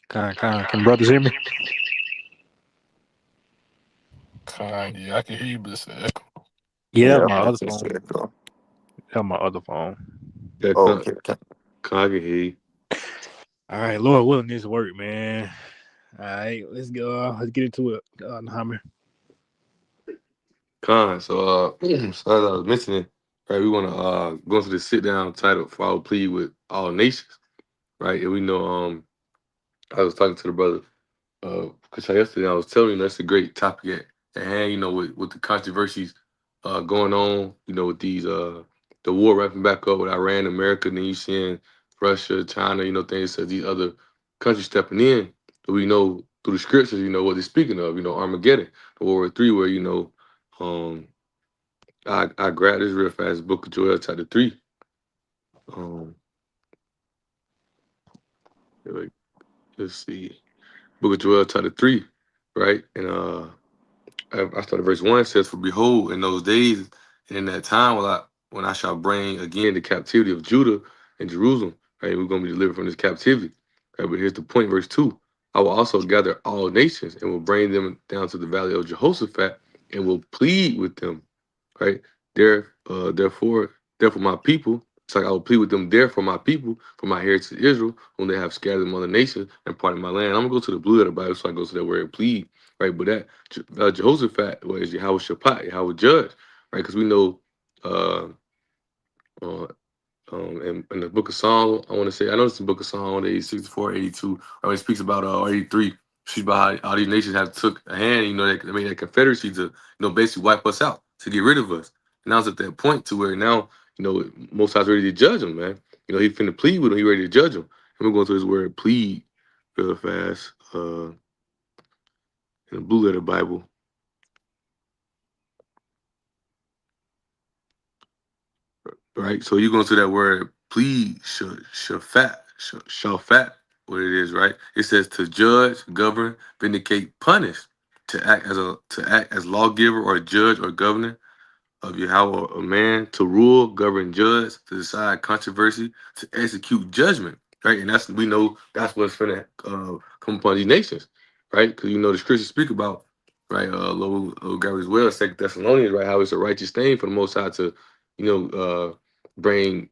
Can brothers hear me? Yeah, I can hear you, but it's an echo. Yeah, Yeah, my other that's phone. it. Go. Yeah, my other phone. Yeah, Oh, okay, okay. I can hear you. All right, Lord willing, this work, man. All right, let's go. Let's get into it, Hammer. So so as I was mentioning, right, we want to go into the sit down title for our plea with all nations, right? And we know I was talking to the brother Kasha yesterday. I was telling him that's a great topic at hand. You know, with the controversies going on. You know, with these the war ramping back up with Iran, America, and then you seeing Russia, China. You know, things that these other countries stepping in. But we know through the scriptures, you know what they're speaking of. You know, Armageddon, the World War III, where um, I grabbed this real fast. Book of Joel, chapter 3. Um, like, let's see, Book of Joel, chapter 3, right? And I started verse 1. It says, "For behold, in those days and in that time, when I shall bring again the captivity of Judah and Jerusalem." Right, we're gonna be delivered from this captivity. Right, but here's the point, verse 2. "I will also gather all nations and will bring them down to the valley of Jehoshaphat and will plead with them." Right, therefore my people. It's like I will plead with them there for my people, for my heritage Israel, whom they have scattered among the nations and parted my land. I'm gonna go to the blue letter Bible, so I go to that word plead, right? But that Jehoshaphat was Yahweh Shaphat, Yahweh Judge, right? Because we know uh, uh, in the book of Psalm, I want to say, I know it's the book of Psalm 64, 82, or it speaks about 83, speaks about how all these nations have took a hand, you know, they made that confederacy to, basically wipe us out, to get rid of us. And now it's at that point to where now, Most High's ready to judge them, man. He finna plead with them, he ready to judge them. And we're going to his word plead real fast in the blue letter Bible. Right? So you go to that word plead, shafat, what it is, right? It says to judge, govern, vindicate, punish, to act as lawgiver or judge or governor of Yahweh, a man to rule, govern, judge, to decide controversy, to execute judgment, right? And we know that's what's finna come upon these nations, right? Because the scriptures speak about, right, Lord God as well, Second Thessalonians, right, how it's a righteous thing for the Most High to, you know, bring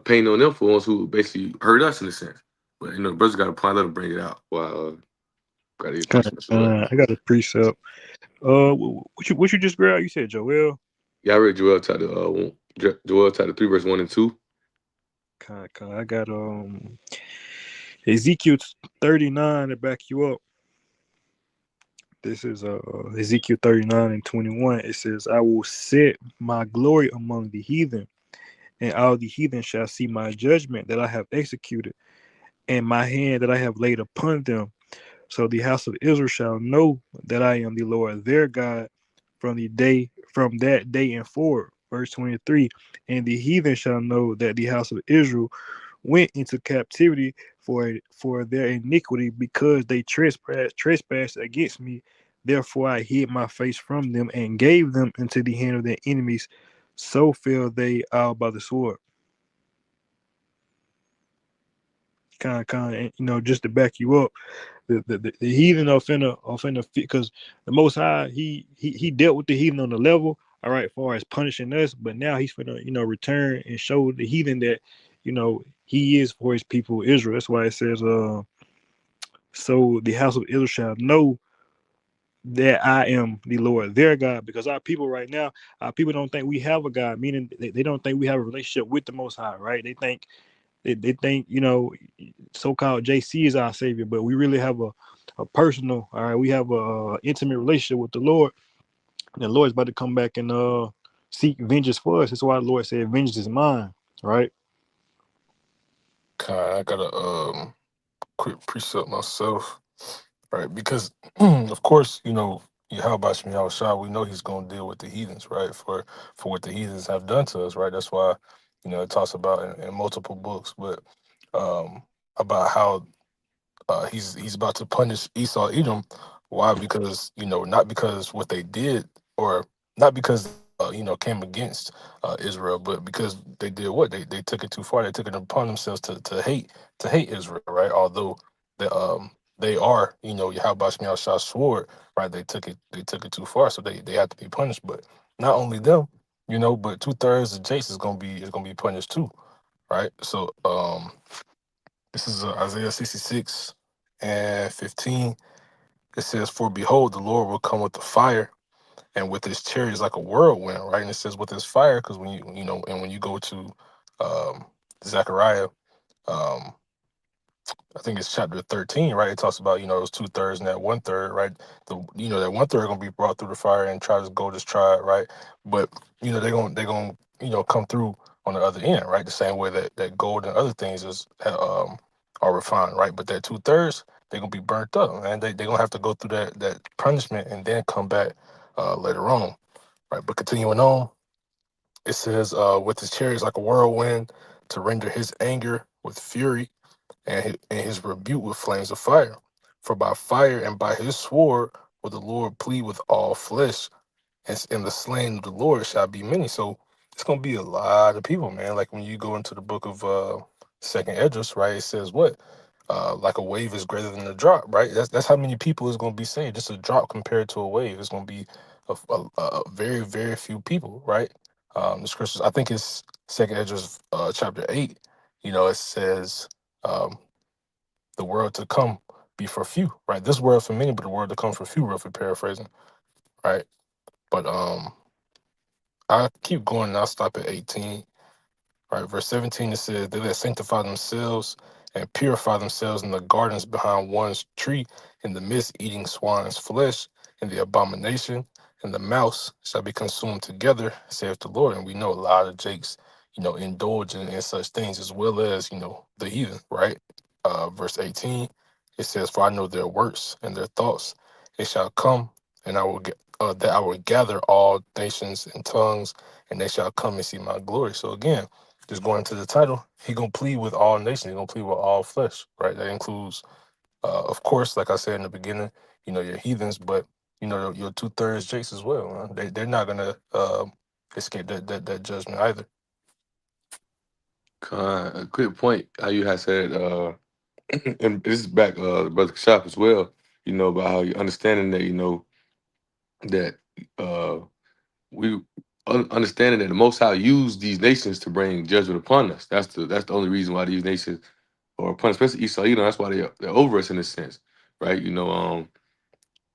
pain on them for ones who basically hurt us in a sense. But the brothers got a plan, let them bring it out. Well, got these precepts as well. I got a precept. What you just grabbed? You said Joel. Yeah, I read Joel chapter 3, verse 1 and 2. I got Ezekiel 39 to back you up. This is Ezekiel 39 and 21. It says, "I will set my glory among the heathen, and all the heathen shall see my judgment that I have executed, and my hand that I have laid upon them. So the house of Israel shall know that I am the Lord their God from that day and forward." Verse 23, "And the heathen shall know that the house of Israel went into captivity for their iniquity, because they trespassed against me. Therefore I hid my face from them and gave them into the hand of their enemies. So fell they all by the sword." And just to back you up, the heathen are finna because the Most High he dealt with the heathen on the level, all right, as far as punishing us, but now he's finna return and show the heathen that he is for his people Israel. That's why it says so the house of Israel shall know that I am the Lord their God, because our people right now, our people don't think we have a God, meaning they don't think we have a relationship with the Most High, right? They think so-called JC is our savior, but we really have a personal, all right, we have a intimate relationship with the Lord, and the Lord's about to come back and seek vengeance for us. That's why the Lord said vengeance is mine, right? I got a quick precept myself, right? Because of course, how about Shah, we know he's gonna deal with the heathens, right? For what the heathens have done to us, right? That's why, it talks about in multiple books, but about how he's about to punish Esau, Edom. Why? Because not because what they did, or not because came against Israel, but because they did what they took it too far. They took it upon themselves to hate Israel, right? Although the they are, Yahweh Shah's sword, right? They took it too far, so they have to be punished. But not only them, but 2/3 of Jace is gonna be punished too, right? So this is Isaiah 66 and 15. It says, "For behold, the Lord will come with the fire, and with his chariots like a whirlwind," right? And it says with his fire, because and when you go to um, Zechariah, um, I think it's chapter 13, right? It talks about, those 2/3 and that 1/3, right? That 1/3 gonna be brought through the fire and try to go just try it, right? But they're gonna come through on the other end, right? The same way that gold and other things are refined, right? But that 2/3, they're gonna be burnt up, and they're gonna have to go through that punishment and then come back later on, right? But continuing on, it says, with his chariots like a whirlwind to render his anger with fury and his rebuke with flames of fire. For by fire and by his sword will the Lord plead with all flesh, and the slain of the Lord shall be many. So it's gonna be a lot of people, man. Like when you go into the book of Second Esdras, right? It says what? Like a wave is greater than a drop, right? That's how many people is gonna be saved. Just a drop compared to a wave. It's gonna be a very very few people, right? The scriptures. I think it's Second Esdras chapter 8. It says. Um, the world to come be for few, right? This world for many, but the world to come for few, roughly paraphrasing, right? But I keep going and I'll stop at 18. Right, verse 17, it says, "They that sanctify themselves and purify themselves in the gardens behind one's tree, in the midst eating swine's flesh, and the abomination and the mouse shall be consumed together, saith the Lord." And we know a lot of Jakes, indulge in such things as well as, the heathen, right? Verse 18, it says, "For I know their works and their thoughts. It shall come, and that I will gather all nations and tongues, and they shall come and see my glory." So again, just going to the title, he gonna plead with all nations. He gonna plead with all flesh, right? That includes, of course, like I said in the beginning, your heathens, but your 2/3 Jakes as well. Man. They're not gonna escape that judgment either. A good point. How you had said, and this is back, brother shop as well. About how you understanding that, that uh, we understanding that the Most High used these nations to bring judgment upon us. That's the only reason why these nations or upon, especially Esau. That's why they're over us in a sense, right?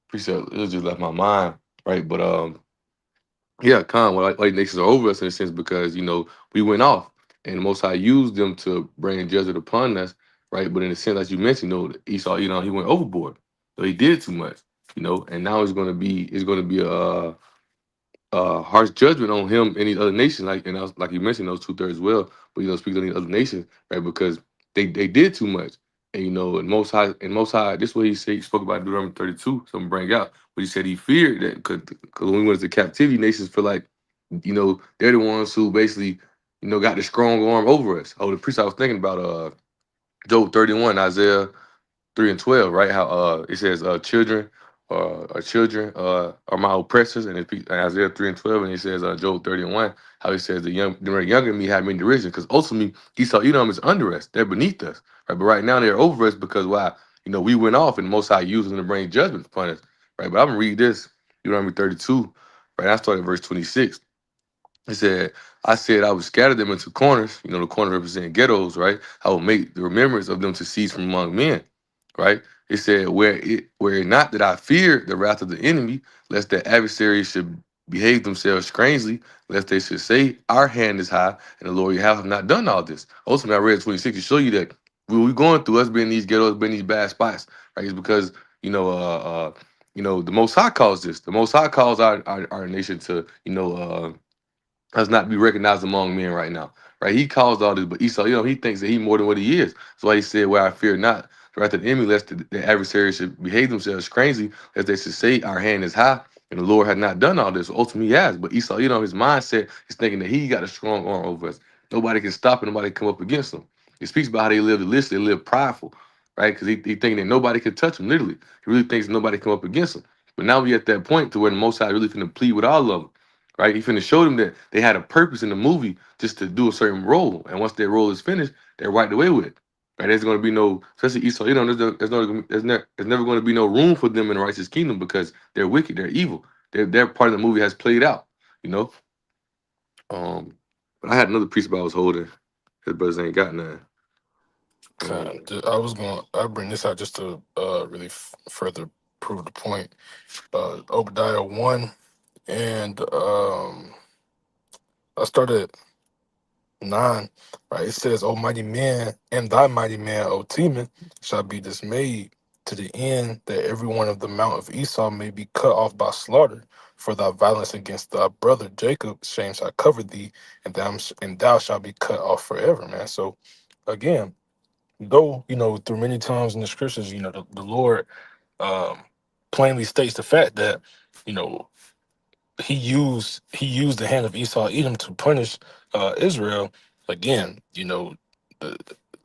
Precept it just left my mind, right? But yeah, well, like nations are over us in a sense because we went off, and the Most High used them to bring judgment upon us, right? But in a sense, as you mentioned, Esau, he went overboard, so he did too much, and now it's going to be a harsh judgment on him and these other nations, like you mentioned those 2/3 well, but speak on these other nations, right? Because they did too much, and and Most High, this is what he spoke about in Deuteronomy 32. So I'm gonna bring out, but he said he feared that because when we went to captivity, nations feel like they're the ones who basically got the strong arm over us. Oh, the priest I was thinking about Job 31, Isaiah 3 and 12, right? How it says children are my oppressors, and Isaiah 3 and 12, and it says Job 31, how he says the younger than me have many derision, because ultimately Esau Edom is under us, they're beneath us, right? But right now they're over us because why? We went off, and the Most High used them to bring judgment upon us, right? But I'm gonna read this, Deuteronomy 32, right? I started at verse 26. He said, "I said I would scatter them into corners. The corners represent ghettos, right? I will make the remembrance of them to cease from among men, right? It said, were it not that I fear the wrath of the enemy, lest their adversaries should behave themselves strangely, lest they should say, our hand is high, and the Lord you have not done all this." Ultimately, I read 26 to show you that we're going through us being these ghettos, being these bad spots, right? It's because, the Most High calls this. The Most High calls our nation to, us not be recognized among men right now. Right? He caused all this, but Esau, he thinks that he more than what he is. That's why he said, "Where I fear not, the wrath of the enemy, lest the adversaries should behave themselves strangely, lest they should say, our hand is high, and the Lord had not done all this." Ultimately, he has. But Esau, his mindset is thinking that he got a strong arm over us. Nobody can stop it. Nobody can come up against him. It speaks about how they live delicious. They live prideful, right? Because he thinking that nobody can touch him. Literally, he really thinks nobody come up against him. But now we at that point to where the Most High really finna plead with all of them, right? He finna show them that they had a purpose in the movie just to do a certain role, and once their role is finished, they're right away with it. Right? There's going to be no, especially Esau. There's never going to be no room for them in the righteous kingdom because they're wicked, they're evil. Their part of the movie has played out. You know. Um, but I had another piece about I was holding. His brothers ain't got none. Um, I bring this out just to really further prove the point. Obadiah 1 and I started 9, right? It says, O mighty man, and thy mighty man, O Teman, shall be dismayed to the end that every one of the mount of Esau may be cut off by slaughter. For thy violence against thy brother Jacob, shame shall cover thee, and thou shalt be cut off forever, man. So again, though, through many times in the scriptures, the Lord um plainly states the fact that, you know, he used the hand of Esau Edom to punish Israel. Again,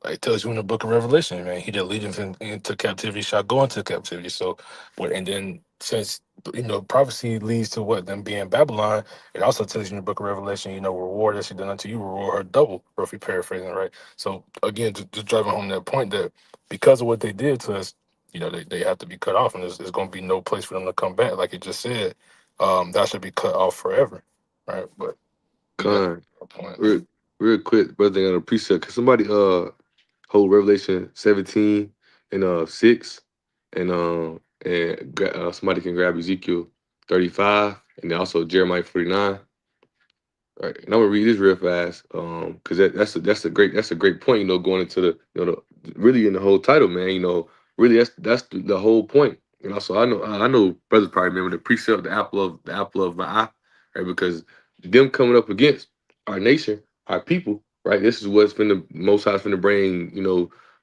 like it tells you in the book of Revelation, man, he that leadeth into captivity shall go into captivity. So what, and then since prophecy leads to what, them being Babylon, it also tells you in the book of Revelation, reward that she done unto you, reward her double, roughly paraphrasing, right? So again, just driving home that point that because of what they did to us, they have to be cut off, and there's going to be no place for them to come back, like it just said. That should be cut off forever, right? But we got Con, a point. real, real quick, brother, on a precept. Can somebody hold Revelation 17 and 6, and somebody can grab Ezekiel 35 and then also Jeremiah 49. Right, and I'm gonna read this real fast, because that's a great point. Going into really in the whole title, man. Really that's the whole point. And also, I know brothers probably remember the precept, the apple of my eye, right? Because them coming up against our nation, our people, right? This is what's been the Most High's finna bring,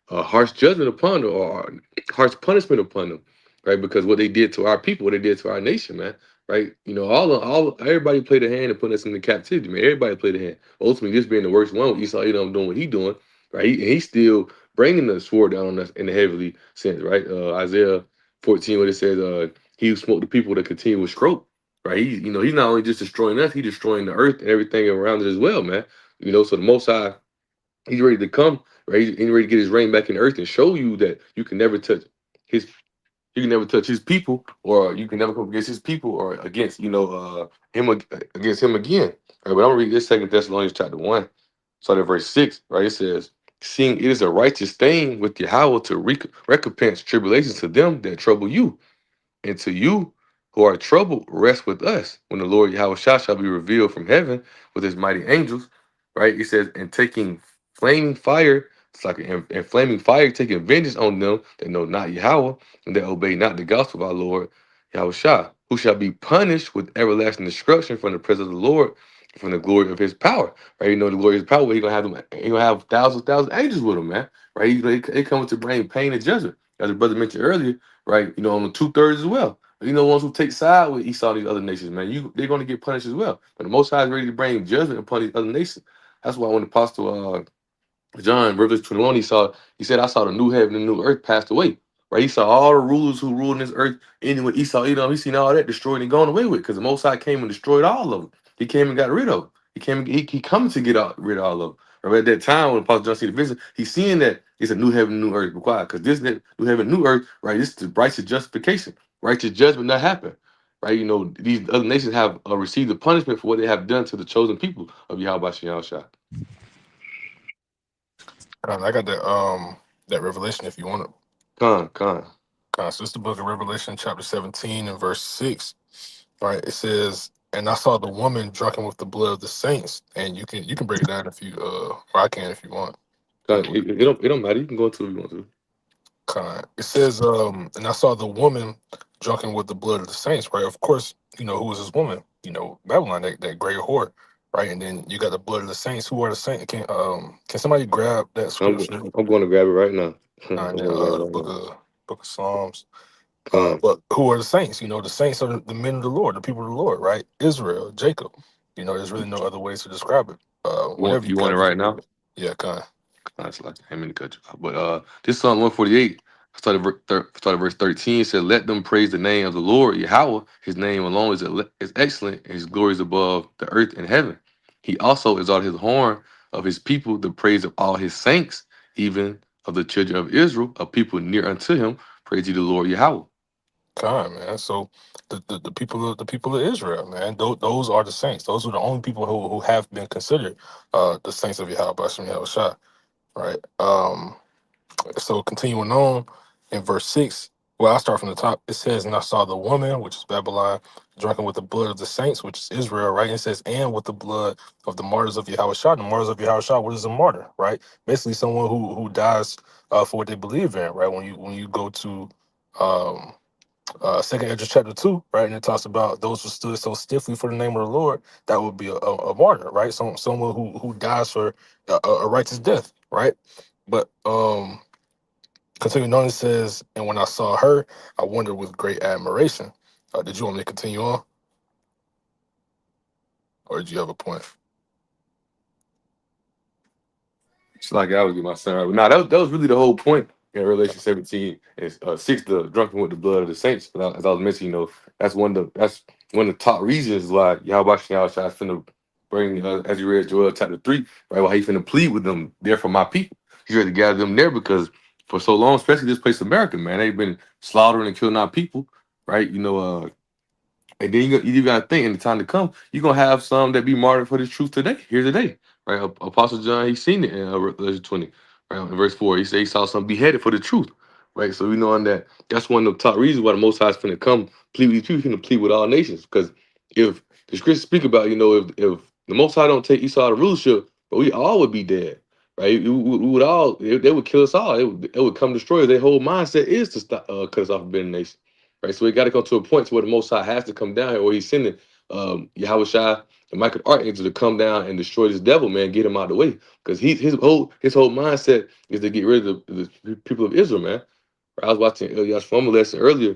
harsh judgment upon them, or harsh punishment upon them, right? Because what they did to our people, what they did to our nation, man, right? Everybody played a hand in putting us into captivity, man. Everybody played a hand. Ultimately, this being the worst one with Esau, doing what he doing, right? And he's still bringing the sword down on us in the heavenly sense, right? Isaiah 14, what it says, he who smote the people to continue with stroke, right? He's not only just destroying us, he's destroying the earth and everything around it as well, man. So the Most High, he's ready to come, right? He's ready to get his reign back in the earth and show you that his you can never touch his people, or you can never come against his people, or against against him again. Right, but I'm gonna read this Second Thessalonians chapter 1, starting at verse 6. Right, it says, "Seeing it is a righteous thing with Yahweh to recompense tribulations to them that trouble you, and to you who are troubled, rest with us when the Lord Yahweh shall be revealed from heaven with his mighty angels." Right? It says, and taking flaming fire, it's like and flaming fire, taking vengeance on them that know not Yahweh and that obey not the gospel of our Lord Yahweh who shall be punished with everlasting destruction from the presence of the Lord, from the glory of his power. Right? The glory of his power, he gonna have thousands angels with him, man. Right? They coming to bring pain and judgment. As the brother mentioned earlier, right? On the 2/3 as well. Ones who take side with Esau, these other nations, man, they're going to get punished as well. But the Most High is ready to bring judgment upon these other nations. That's why when the Apostle John, Rivers 21, he said, I saw the new heaven and new earth passed away. Right? He saw all the rulers who ruled in this earth, ending with Esau, he seen all that destroyed and gone away with, because the Most High came and destroyed all of them. He came and got rid of them. He coming to rid of all of them. Right? At that time, when Apostle John see the vision, he's seeing that it's a new heaven and new earth required. Because this new heaven and new earth, right, this is the righteous justification. Righteous judgment that happened. Right? These other nations have received the punishment for what they have done to the chosen people of Yahweh Shah. I got that Revelation if you want it. Con. So it's the book of Revelation, chapter 17 and verse 6. All right, it says, and I saw the woman drunken with the blood of the saints. And you can break it down if you or I can if you want. God, it don't matter. You can go into it if you want to. It says, and I saw the woman drunken with the blood of the saints, right? Of course, who was this woman? Babylon, that great whore, right? And then you got the blood of the saints. Who are the saints? Can somebody grab that scripture? I'm going to grab it right now. I'm And then, going to grab it the right now. book of Psalms. Con, But who are the saints? The saints are the men of the Lord, the people of the Lord, right? Israel, Jacob. There's really no other ways to describe it. Whenever you you want it grab it, you right can read now? it. Yeah, kind of. That's like I mean to cut you off. But this Psalm 148, started verse 13. Said, "Let them praise the name of the Lord Yahweh. His name alone is excellent, and his glory is above the earth and heaven. He also exalted his horn of his people, the praise of all his saints, even of the children of Israel, a people near unto him. Praise ye the Lord Yahweh. Kind man. So the people of Israel, man. Those are the saints. Those are the only people who have been considered the saints of Yahweh Bashem Yahushua. Right. So continuing on in verse 6, well, I'll start from the top. It says, "And I saw the woman, which is Babylon, drinking with the blood of the saints, which is Israel," right? It says, "and with the blood of the martyrs of Yahweh." The martyrs of Yahweh, what is a martyr, right? Basically, someone who dies for what they believe in, right? When you go to um, Second Ezra chapter 2, right, and it talks about those who stood so stiffly for the name of the Lord, that would be a martyr, right? Someone who dies for a righteous death, right? But continuing on, it says, "And when I saw her, I wondered with great admiration." Did you want me to continue on, or did you have a point? It's like I was getting my son right. Nah, that was really the whole point in Revelation 17 is 6, the drunken with the blood of the saints. But as I was mentioning, that's one of the top reasons why Yahweh is finna bring, as you read Joel chapter 3, right? Why he finna plead with them there for my people. He's ready to gather them there because for so long, especially this place America, man, they've been slaughtering and killing our people, right? And then you got to think in the time to come, you're going to have some that be martyred for the truth today, here today. Right? Apostle John, he's seen it in Revelation 20, right? In verse 4, he said he saw some beheaded for the truth. Right? So we know on that that's one of the top reasons why the Most High is finna come plead with you. He's finna plead with all nations. Because if the scriptures speak about, if the Most High don't take Esau out of rulership, but we all would be dead. Right? We would all, they would kill us all. It would come destroy us. Their whole mindset is to stop, cut us off of being a nation. Right, so we got to come to a point to where the Most High has to come down here, or He's sending Yahweh Shai and Michael Archangel to come down and destroy this devil, man, get him out of the way, because his whole mindset is to get rid of the people of Israel, man. I was watching Elias Former lesson earlier.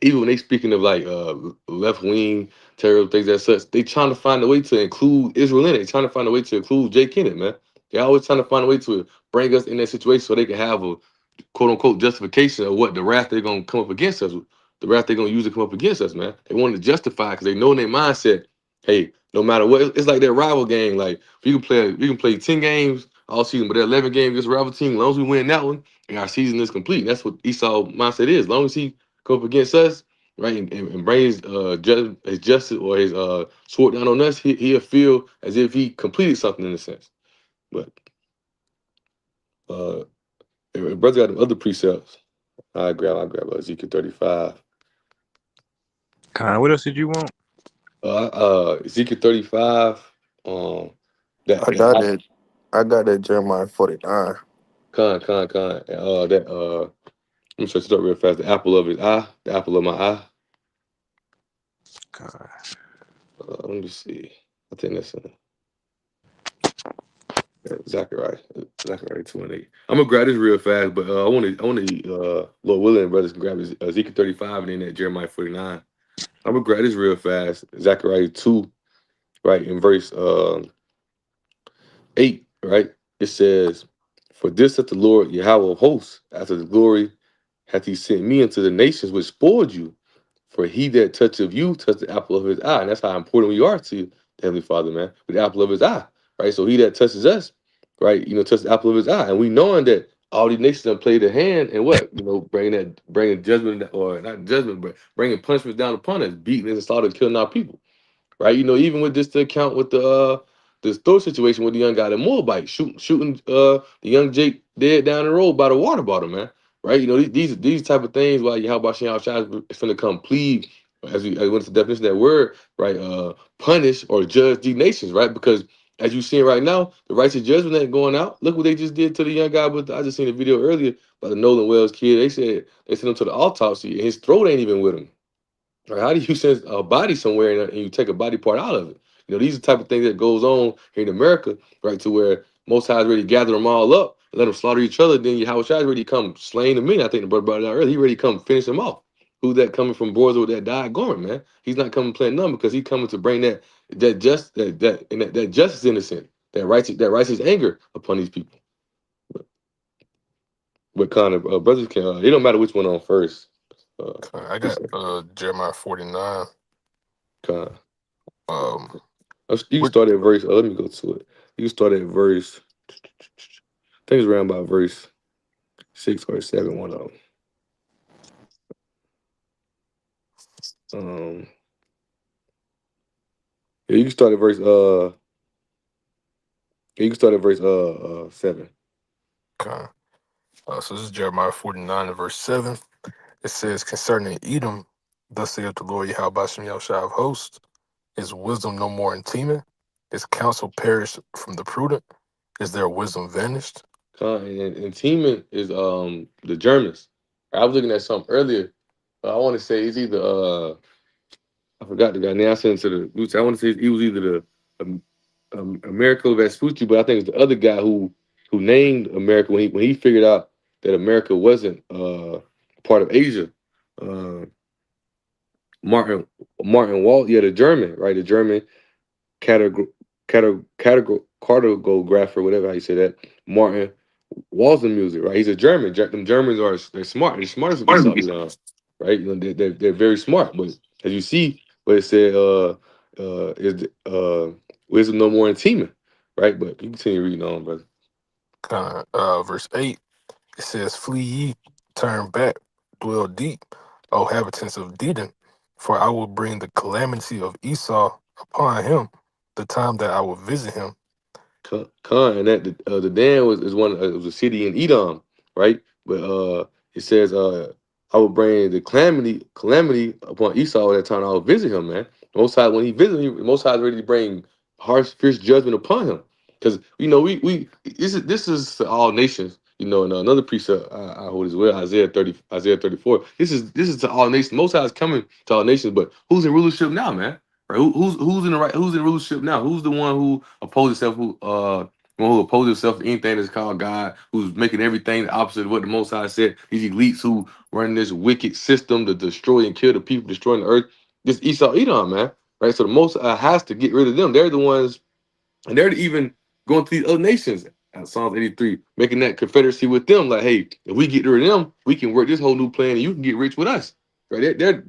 Even when they speaking of like left wing terror things as such, they trying to find a way to include Israel in it. They trying to find a way to include Jay Kennett, man. They always trying to find a way to bring us in that situation so they can have a quote unquote justification of what the wrath they're gonna come up against us with, the wrath they're gonna use to come up against us, man. They want to justify because they know in their mindset, hey, no matter what, it's like that rival game. Like we can play 10 games all season, but that 11 game against a rival team, as long as we win that one, and our season is complete. That's what Esau mindset is. As long as he come up against us, right, and bring his justice or his sword down on us, he'll feel as if he completed something in a sense. But uh, brother got them other precepts. I grab Ezekiel 35. What else did you want? Ezekiel 35. Um, that I that got it. I got that Jeremiah 49. that let me search it up real fast. The apple of his eye, the apple of my eye. God. Let me see. I think that's Zachariah. Zachariah 28. I'm gonna grab this real fast, but I want to Lord willing, brothers can grab Ezekiel 35 and then that Jeremiah 49. I'm gonna grab this real fast. Zechariah 2, right in verse 8, right? It says, "For this saith the Lord Yahweh of hosts, after the glory hath he sent me into the nations which spoiled you. For he that toucheth you touched the apple of his eye." And that's how important we are to the Heavenly Father, man, with the apple of his eye, right? So he that touches us, right, touch the apple of his eye. And we knowing that all these nations have played a hand and what? Bringing judgment, or not judgment, but bringing punishments down upon us, beating us and slaughtering, killing our people, right? Even with this to account with the store situation with the young guy, the Moabite shooting the young Jake dead down the road by the water bottle, man. Right? These type of things why Yahweh Shem Shai is finna come plead, as we went to the definition of that word, right? Punish or judge these nations, right? Because as you seeing right now, the righteous judgment ain't going out. Look what they just did to the young guy. I just seen a video earlier by the Nolan Wells kid. They said they sent him to the autopsy and his throat ain't even with him. Right? How do you send a body somewhere and you take a body part out of it? These are the type of things that goes on here in America, right? To where most High's ready to gather them all up and let them slaughter each other. Then Yahweh Shai's ready to come slaying the men. I think the brother brought it out earlier. He ready to come finish them off. Who's that coming from boys with that died garment, man? He's not coming playing none because he's coming to bring that justice innocent, that righteous anger upon these people. But kind of brothers can it don't matter which one on first. I got Precept. Jeremiah 49. Kind of. Um, You can what start at verse. Let me go to it. You can start at verse. I think it's around about verse. 6 or 7, one of them. Yeah, you can start at verse. Yeah, you can start at verse 7. Okay. So this is Jeremiah 49 and verse 7. It says, concerning Edom, thus saith the Lord Yahweh Shem Yahushua of hosts, is wisdom no more in Teman? Is counsel perished from the prudent? Is their wisdom vanished? And Teeman is the Germans. I was looking at something earlier. I want to say it's either I forgot the guy. Now I sent it to the news. I want to say he was either the Americo Vespucci, but I think it's the other guy who named America when he figured out that America wasn't part of Asia. Uh, Martin Martin Walt, yeah, the German, right? The German cartographer, whatever how you say that. Martin Walzen music, right? He's a German. Them Germans are they're smart. They're smart as Esau, right? You know, they're very smart. But as you see, what it said, is wisdom no more in teaming, right? But you continue reading on, brother. Verse 8, it says, flee ye, turn back, dwell deep, O inhabitants of Dedan, for I will bring the calamity of Esau upon him, the time that I will visit him. Khan, and that the Dan is one it was a city in Edom, right? But it says I will bring the calamity upon Esau at that time. I will visit him, man. Most High when he visited him, Most High is ready to bring harsh, fierce judgment upon him, because you know we this is to all nations. You know, and another precept I hold as well, Isaiah 34. This is to all nations. Most High is coming to all nations, but who's in rulership now, man? Right? Who's in the right? Who's in rulership now? Who's the one who opposes himself? One who opposes himself to anything that's called God? Who's making everything the opposite of what the Most High said? These elites who run this wicked system to destroy and kill the people, destroying the earth. This Esau Edom, man. Right? So the Most High has to get rid of them. They're the ones and they're even going to these other nations at Psalms 83, making that confederacy with them. Like, hey, if we get rid of them, we can work this whole new plan and you can get rich with us. Right? They're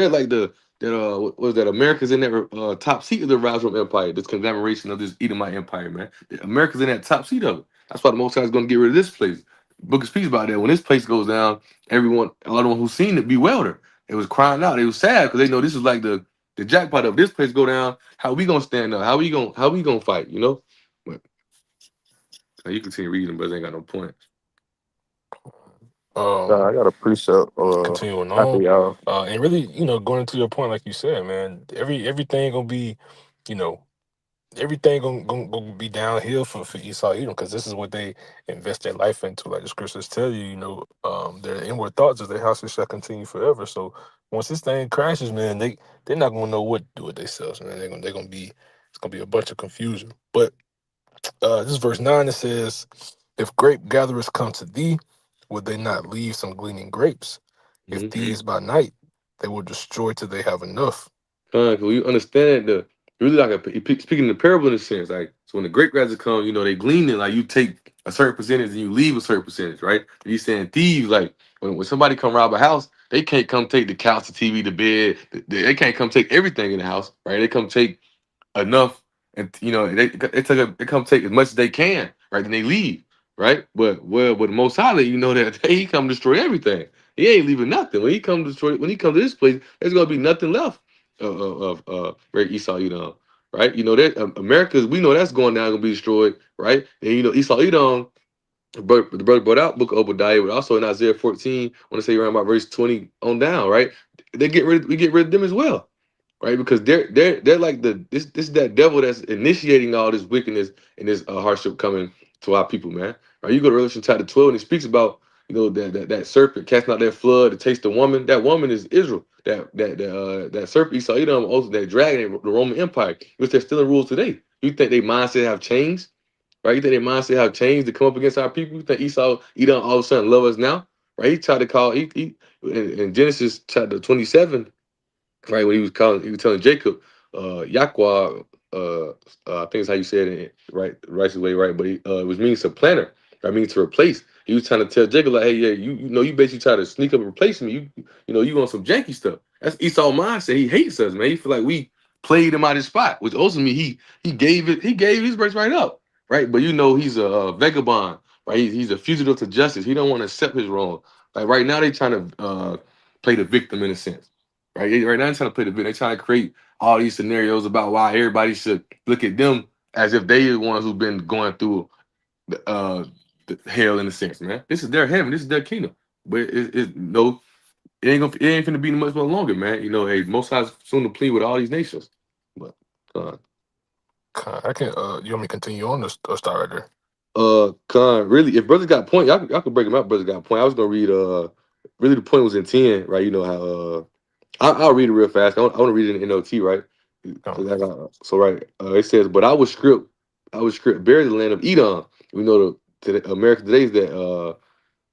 like what was that? America's in that top seat of the Roswell Empire, this conglomeration of this Edomite Empire, man. America's in that top seat of it. That's why the Most High is going to get rid of this place. Book of speaks about that. When this place goes down, everyone who's seen it bewildered. It was crying out. It was sad because they know this is like the jackpot of this place go down. How we gonna stand up? How we gonna fight? You know. But now you continue reading, but they ain't got no point. Um, I got a precept. Continuing After on, y'all. and really, going into your point, like you said, man, everything gonna be, you know, everything gonna be downhill for Esau Edom, because this is what they invest their life into. Like the scriptures tell you, their inward thoughts is their houses shall continue forever. So once this thing crashes, man, they're not gonna know what to do with themselves, man. They're gonna be it's gonna be a bunch of confusion. But this is verse 9. It says, if grape gatherers come to thee, would they not leave some gleaning grapes? If thieves by night, they will destroy till they have enough. When you understand the really like speaking the parable in a sense, like so when the great graduates come, they glean it, like you take a certain percentage and you leave a certain percentage, right? And he's saying thieves, like when somebody come rob a house, they can't come take the couch, the TV, the bed, they can't come take everything in the house, right? They come take enough, and they come take as much as they can, right? Then they leave, right? But the Most High, that he come destroy everything. He ain't leaving nothing. When he come to this place, there's gonna be nothing left of where Esau Edom, right? That America's, we know that's going down, gonna be destroyed, right? And Esau Edom. The brother brought out Book of Obadiah, but also in Isaiah 14, I want to say around about verse 20 on down, right? We get rid of them as well, right? Because they're like this is that devil that's initiating all this wickedness and this hardship coming to our people, man. Right? You go to Revelation chapter 12, and it speaks about that serpent casting out that flood to taste the woman. That woman is Israel. That serpent Esau Edom, also that dragon, the Roman Empire, which they're still in rules today. You think they mindset have changed? Right? You think their mindset have changed to come up against our people? You think Esau, Edom all of a sudden love us now? Right? He tried to call in Genesis chapter 27, right? When he was telling Jacob, Yahweh, I think is how you said it, right? The righteous way, right? But it was means supplanter. That means to replace. He was trying to tell Jacob, like, hey, yeah, you basically try to sneak up and replace me. You want some janky stuff. That's Esau mindset. He hates us, man. He feel like we played him out his spot, which ultimately he gave his birthright up, right? But he's a vagabond, right? He's a fugitive to justice. He don't want to accept his wrong. Like right now, they trying to play the victim in a sense, right? Right now, they're trying to play the victim. They trying to create all these scenarios about why everybody should look at them as if they are the ones who've been going through the hell in a sense, man. This is their heaven. This is their kingdom. But it no, it ain't finna be much more longer, man. Hey, most High's soon to plead with all these nations. But uh, I can. You want me to continue on this or start right there? Con, really, if brothers got point, y'all could break them out. Brothers got point. I was gonna read. Really, the point was in 10, right? You know how. I'll read it real fast. I want to read it in NLT, right? Um, So right, it says, "But I would script, bury the land of Edom." We know America today is that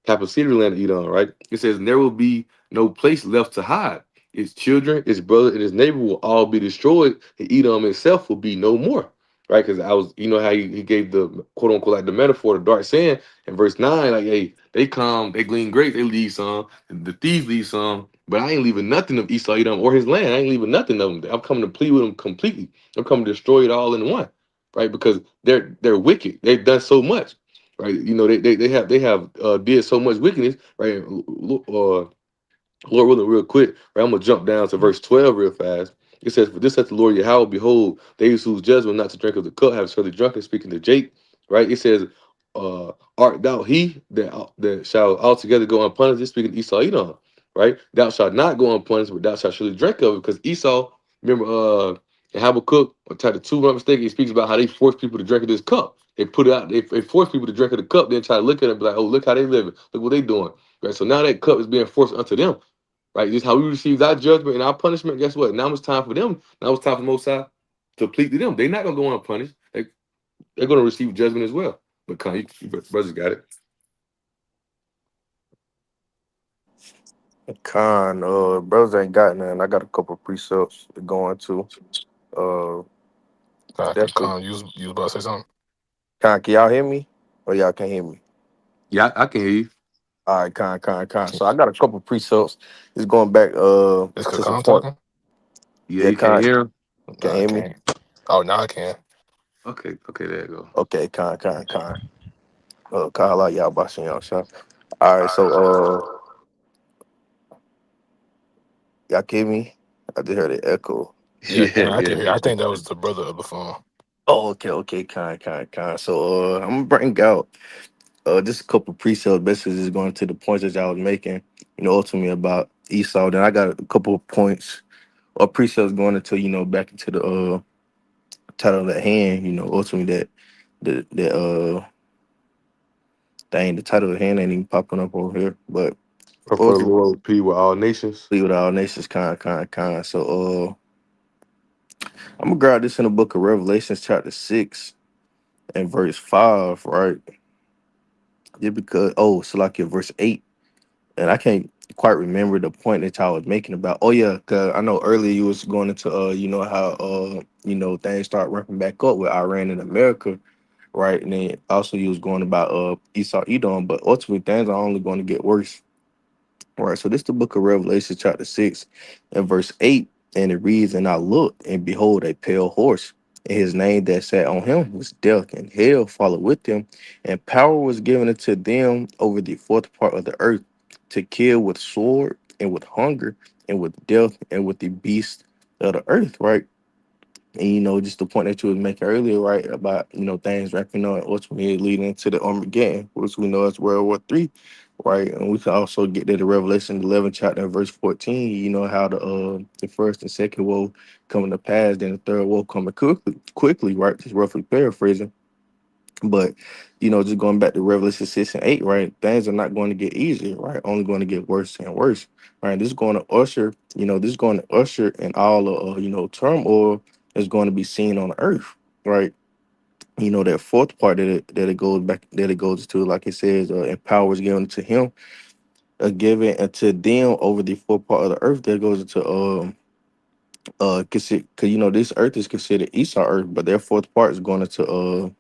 capital city land of Edom, right? It says, "And there will be no place left to hide. His children, his brother, and his neighbor will all be destroyed, and Edom itself will be no more." Right? Because you know how he gave the quote unquote like the metaphor, the dark sand in verse 9, like, hey, they come, they glean grapes, they leave some, the thieves leave some, but I ain't leaving nothing of Esau, Edom, or his land. I ain't leaving nothing of them. I'm coming to plead with them completely. I'm coming to destroy it all in one, right? Because they're wicked. They've done so much, right? They have did so much wickedness, right? Lord willing, real quick, right? I'm gonna jump down to verse 12 real fast. It says, "For this saith the Lord Yahweh, behold, they whose judgment not to drink of the cup have surely drunken." Speaking to Jake, right? It says, "Art thou he that shall altogether go unpunished?" This speaking to Esau, Edom, right? "Thou shalt not go unpunished, but thou shalt surely drink of it." Because Esau, remember, in Habakkuk, or chapter 2, if I'm not mistaken, he speaks about how they force people to drink of this cup. They put it out, they force people to drink of the cup, then try to look at it and be like, "Oh, look how they living, look what they doing." Right? So now that cup is being forced unto them. Right? Just how we received our judgment and our punishment. Guess what? Now it's time for them. Now it's time for Mosai to plead to them. They're not gonna go unpunished. They're gonna receive judgment as well. But you brothers got it. Con, brothers ain't got none. I got a couple precepts to go into. Uh, definitely. you was about to say something? Con, can y'all hear me? Or y'all can't hear me? Yeah, I can hear you. All right, con. So I got a couple precepts. It's going back Is to some Kakan point. talking? Yeah, Yeah, you can't con, hear him. can Nah, you I hear me? can't. Oh, now I can. Okay, there you go. Okay, con. Call out y'all bossing y'all shop. All right, so y'all can hear me? I just heard it echo. Yeah, I Yeah. can hear. I think that was the brother of the phone. Oh, okay, con. So I'm gonna bring out just a couple pre-sales, basically just going to the points that I was making, ultimately about Esau. Then I got a couple of points or pre-sales going into, back into the title of the hand, ultimately that dang, the title of the hand ain't even popping up over here. But For the ultimately Lord, plead with all nations. with all nations kind. So I'm gonna grab this in the book of Revelations, chapter 6 and verse 5, right? Yeah, because so like in verse 8. And I can't quite remember the point that y'all was making about. Oh yeah, cause I know earlier you was going into how things start ramping back up with Iran and America, right? And then also you was going about Esau Edom, but ultimately things are only going to get worse. All right, so this is the book of Revelation, chapter 6, and verse 8, and it reads, "And I looked, and behold, a pale horse, and his name that sat on him was Death, and hell followed with him, and power was given unto them over the fourth part of the earth, to kill with sword, and with hunger, and with death, and with the beast of the earth," right? And just the point that you was making earlier, right, about things wrapping up ultimately leading to the Armageddon, which we know is World War III, right? And we can also get to the Revelation 11 chapter and verse 14. How the first and second woe coming to pass, then the third woe coming quickly, right? Just roughly paraphrasing. But just going back to Revelation 6 and 8, right? Things are not going to get easier, right? Only going to get worse and worse, right? This is going to usher in all the turmoil that's going to be seen on earth, right? That fourth part that it goes back that it goes to, like it says, and power is given to him, given to them over the fourth part of the earth. That goes into because this earth is considered Esau earth, but their fourth part is going into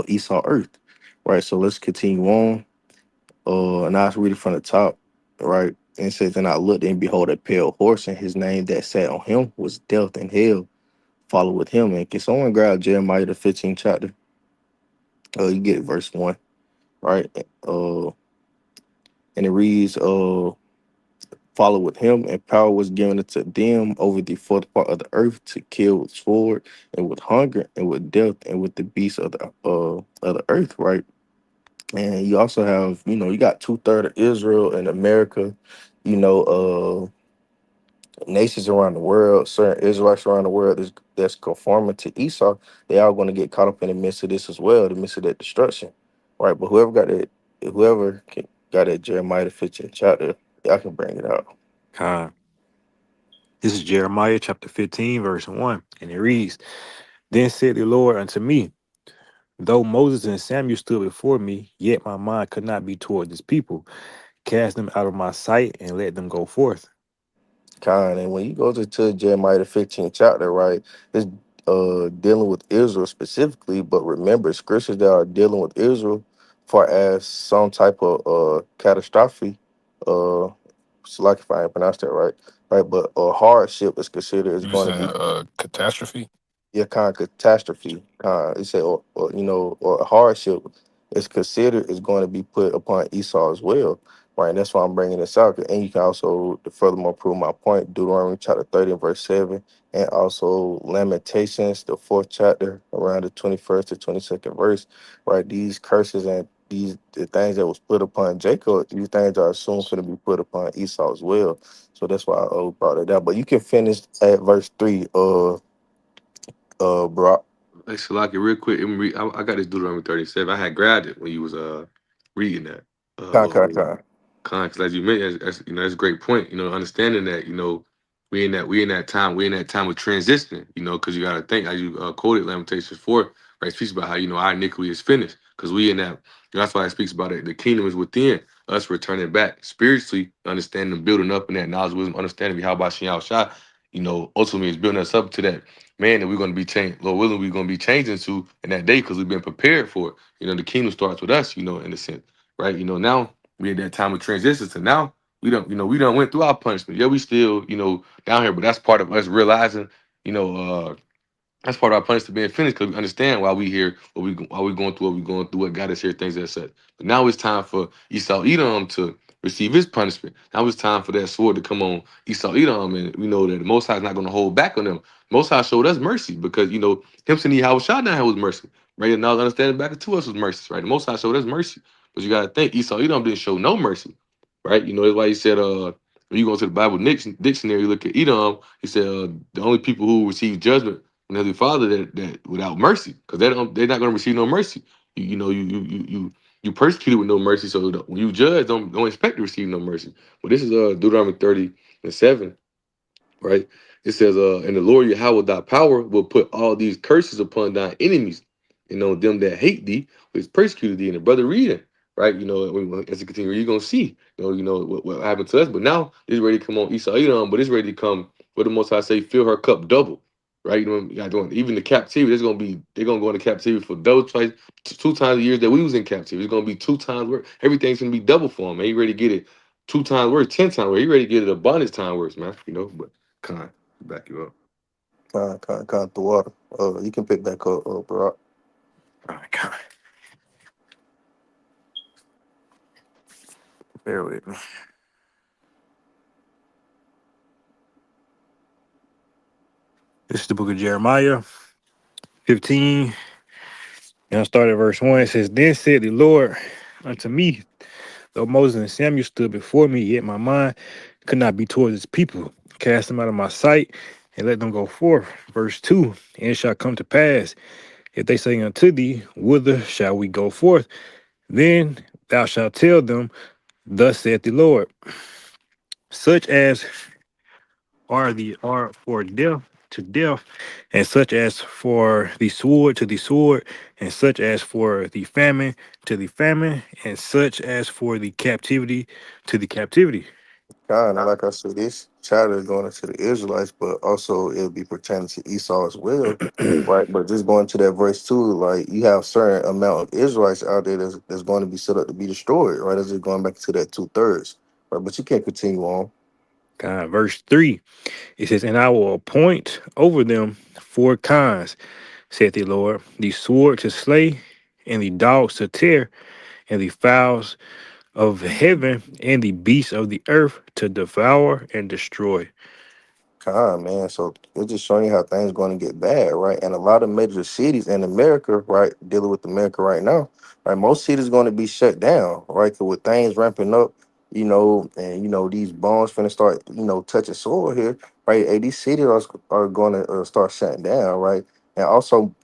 Esau earth, right? So let's continue on. And I was reading from the top, right? And it says, "And I looked, and behold, a pale horse, and his name that sat on him was Death, and hell followed with him." And can someone grab Jeremiah the 15th chapter? You get verse 1, right? And it reads, follow with him, and power was given to them over the fourth part of the earth to kill with sword and with hunger and with death and with the beasts of the earth, right? And you also have, you got 2/3 of Israel and America, you know, nations around the world, certain Israelites around the world that's conforming to Esau. They are going to get caught up in the midst of this as well, the midst of that destruction, right? But got that Jeremiah the 15th chapter, I can bring it out. Con. This is Jeremiah chapter 15, verse 1. And it reads, Then said the Lord unto me, Though Moses and Samuel stood before me, yet my mind could not be toward this people. Cast them out of my sight and let them go forth. And when you go to Jeremiah the 15th chapter, right, it's dealing with Israel specifically, but remember scriptures that are dealing with Israel far as some type of catastrophe, uh so like if I ain't pronounced that right, right, but a hardship is considered is You going to saying be catastrophe? yeah, kind of catastrophe. It said, or a hardship is considered is going to be put upon Esau as well, right? And that's why I'm bringing this out. And you can also furthermore prove my point. Deuteronomy chapter 30 and verse 7, and also Lamentations, the fourth chapter, around the 21st to 22nd verse, right? These curses and the things that was put upon Jacob, these things are soon going to be put upon Esau as well. So that's why I brought it out. But you can finish at verse 3, Brock. Hey, Salaki, real quick. I got this Deuteronomy 37. I had grabbed it when you was reading that. Con, But con, con. Because as you mentioned, that's a great point. Understanding that we in that time of transition. Because you got to think, as you quoted Lamentations 4, right? It speaks about how our iniquity is finished. Because we in that. That's why it speaks about it. The kingdom is within us, returning back spiritually, understanding, building up in that knowledge, wisdom, understanding. How about Shin Shot? Ultimately, it's building us up to that man that we're going to be changed. Lord willing, we're going to be changing to in that day because we've been prepared for it. The kingdom starts with us. In a sense, right? Now we at that time of transition to now we don't went through our punishment. Yeah, we still down here, but that's part of us realizing you know that's part of our punishment being finished because we understand why we here, why we going through what we going through, what got us here, things that such. But now it's time for Esau Edom to receive his punishment. Now it's time for that sword to come on Esau Edom, and we know that the Most High is not going to hold back on them. Most High showed us mercy because him sending Yahweh shot down was mercy, right? And now understanding back to us was mercy, right? The Most High showed us mercy, but you got to think Esau Edom didn't show no mercy, right? That's why he said when you go to the Bible dictionary, you look at Edom. He said the only people who receive judgment and Heavenly Father that without mercy, because they're not going to receive no mercy. You persecuted with no mercy, so when you judge, don't expect to receive no mercy. But this is Deuteronomy 30:7, right? It says, and the Lord Yahweh thy power will put all these curses upon thy enemies, and on them that hate thee, which persecuted thee. And the brother reading, right? As you continue, you're gonna see, what happened to us. But now it's ready to come on Esau Edom, but it's ready to come. What the Most High say, fill her cup double, right? You got doing even the captivity. They're gonna go into captivity for double twice, 2 times the years that we was in captivity. It's gonna be 2 times worse. Everything's gonna be double for him. Man, he ready to get it 2 times worse, 10 times worse. He ready to get it a bonus time worse, man. But Con, back you up. Con the water. You can pick back up, Brock. All right, con. Bear with me. This is the book of Jeremiah 15. And I start at verse 1. It says, Then said the Lord unto me, Though Moses and Samuel stood before me, yet my mind could not be towards his people. Cast them out of my sight and let them go forth. Verse 2. And it shall come to pass, if they say unto thee, Whither shall we go forth? Then thou shalt tell them, Thus saith the Lord, such as are for death to death, and such as for the sword to the sword, and such as for the famine to the famine, and such as for the captivity to the captivity. And like I said, this chapter is going into the Israelites, but also it'll be pertaining to Esau as well, right? But just going to that verse too, like you have certain amount of Israelites out there that's going to be set up to be destroyed, right? That's just going back to that 2/3, right? But you can't continue on. Verse 3, it says, And I will appoint over them 4 kinds, saith the Lord, the sword to slay, and the dogs to tear, and the fowls of heaven, and the beasts of the earth to devour and destroy. Man. So it's just showing you how things going to get bad, right? And a lot of major cities in America, right, dealing with America right now, right? Most cities going to be shut down, right? Because with things ramping up, and these bombs finna start, touching soil here, right? Hey, these cities are going to start shutting down, right? And also,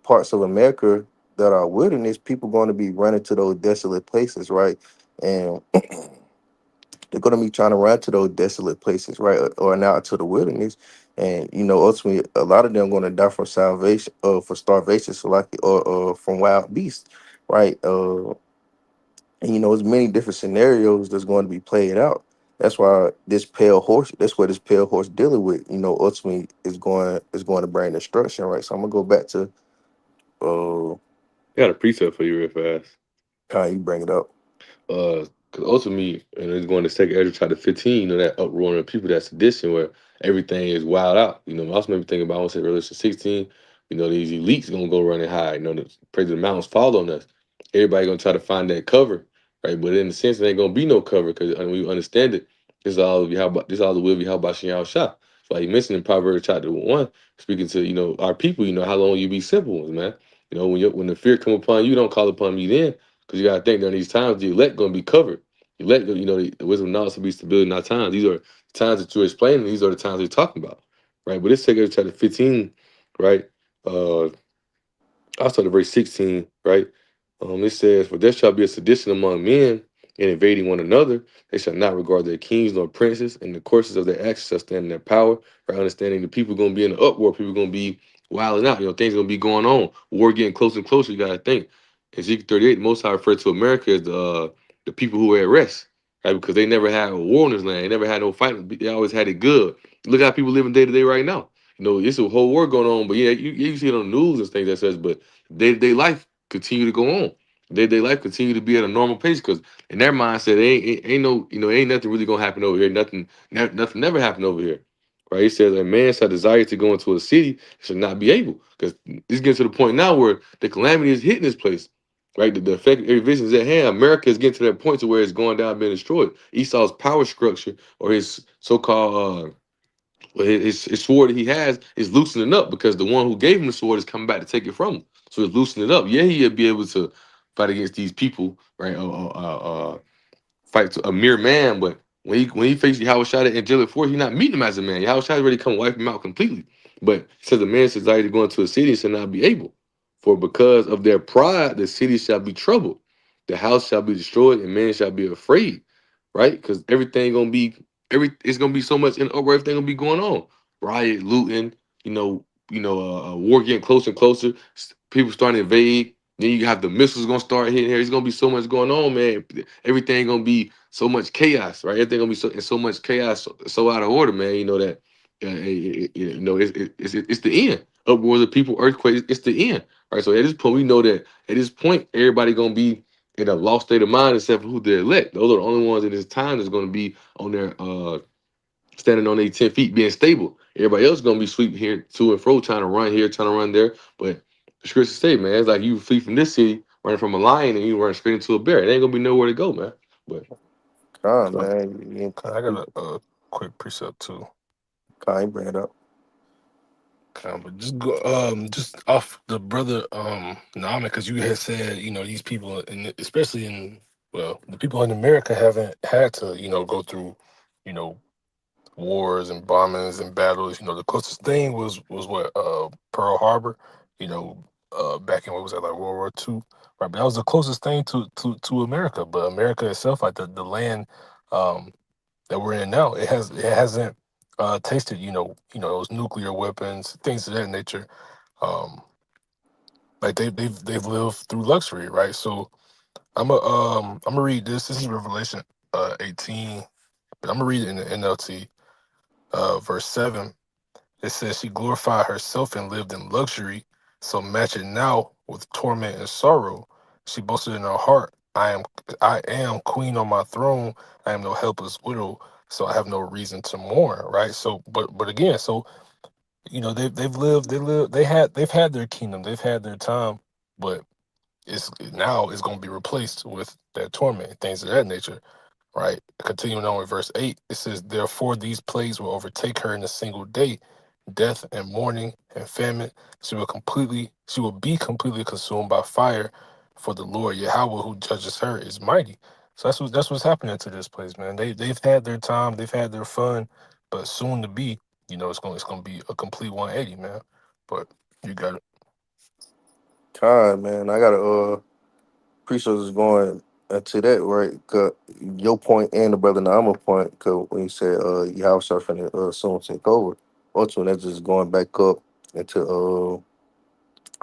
parts of America that are wilderness, people going to be running to those desolate places, right? And they're going to be trying to run to those desolate places, right, or now to the wilderness, and ultimately, a lot of them going to die from salvation, for starvation, so like, or from wild beasts, right? And there's many different scenarios that's going to be played out. That's why this pale horse. That's what this pale horse dealing with. Ultimately is going to bring destruction, right? So I'm gonna go back to uh, I got a precept for you real fast. how you bring it up. Because ultimately, and it's going to second Ezra chapter 15, that uproar of people, that sedition where everything is wild out. Also made me think about, I want to say Revelation 16, these elites going to go running high. The praise of the mountains fall on us. Everybody going to try to find that cover, right? But in a sense, there ain't going to be no cover because when you understand it, this is all the will be held by Shin Shah. That's why he mentioned in Proverbs chapter 1, speaking to, our people, how long you be simple ones, man. When the fear come upon you, don't call upon me then. Because you got to think during these times, the elect going to be covered. The elect, the wisdom and knowledge will be stability in our times. These are the times that you're explaining. These are the times we're talking about, right? But it's Second chapter 15, right? Uh, I'll start at verse 16, right? It says, "For there shall be a sedition among men in invading one another. They shall not regard their kings nor princes, and the courses of their actions shall stand in their power." Right? Understanding the people going to be in the uproar, people going to be wilding out. Things going to be going on. War getting closer and closer. You got to think. Ezekiel 38, the Most High referred to America as the people who were at rest, right? Because they never had a war in this land. They never had no fighting. They always had it good. Look how people living day to day right now. It's a whole war going on, but yeah, you see it on the news and things that says, but day-to-day life continue to go on. Day-to-day life continue to be at a normal pace because in their mindset, ain't no, ain't nothing really gonna happen over here. Nothing never happened over here. Right? He says a man shall desire to go into a city should not be able. Because it's getting to the point now where the calamity is hitting this place. Right? The effect every vision is at hand. America is getting to that point to where it's going down being destroyed. Esau's power structure or his so-called well, his sword that he has is loosening up because the one who gave him the sword is coming back to take it from him. So it's loosening it up. Yeah, he'll be able to fight against these people, right? Fight to a mere man, but when he faces Yahushua at angelic force, he's not meeting him as a man. Yahushua already come wipe him out completely. But it says a man's desire to go into a city shall not be able. For because of their pride, the city shall be troubled, the house shall be destroyed, and men shall be afraid. Right? Because everything gonna be it's gonna be so much in over everything gonna be going on. Riot, looting, war getting closer and closer, people starting to invade. Then you have the missiles gonna start hitting here. There's gonna be so much going on, man. Everything gonna be so much chaos, right? Everything gonna be so much chaos, so out of order, man. It's the end. Upwards of people, earthquakes. It's the end, right? So at this point, we know that at this point, everybody gonna be in a lost state of mind except for who they elect. Those are the only ones in this time that's gonna be on their standing on their 10 feet, being stable. Everybody else is gonna be sweeping here to and fro, trying to run here, trying to run there. But the scriptures say, man, it's like you flee from this city, running from a lion, and you run straight into a bear. It ain't gonna be nowhere to go, man. But so, Man, I got a quick precept too. you bring it up. But just off the brother Naaman, because you had said these people, and especially in the people in America haven't had to go through you know wars and bombings and battles. The closest thing was what Pearl Harbor. Back in what was that, like World War II, right? But that was the closest thing to America. But America itself, like the land um, that we're in now, it hasn't tasted those nuclear weapons, things of that nature. Um, like they've lived through luxury, right? So I'm gonna read this. This is Revelation 18, but I'm gonna read it in the NLT, verse 7. It says, "She glorified herself and lived in luxury, so match it now with torment and sorrow. She boasted in her heart, I am queen on my throne. I am no helpless widow, so I have no reason to mourn." Right. So, but again, so they've lived, they've had their kingdom, they've had their time, but it's now it's going to be replaced with that torment, things of that nature, right? Continuing on with verse 8, it says, therefore these plagues will overtake her in a single day, death and mourning and famine. She will be completely consumed by fire, for the Lord Yahweh who judges her is mighty. So that's what's happening to this place, man. They've had their time, they've had their fun, but soon to be, it's gonna be a complete 180, man. But you got it. Con, man, I gotta appreciate us going to that, right? Cause your point and the brother Naama point, cause when you said your house finna soon take over, ultimately that's just going back up into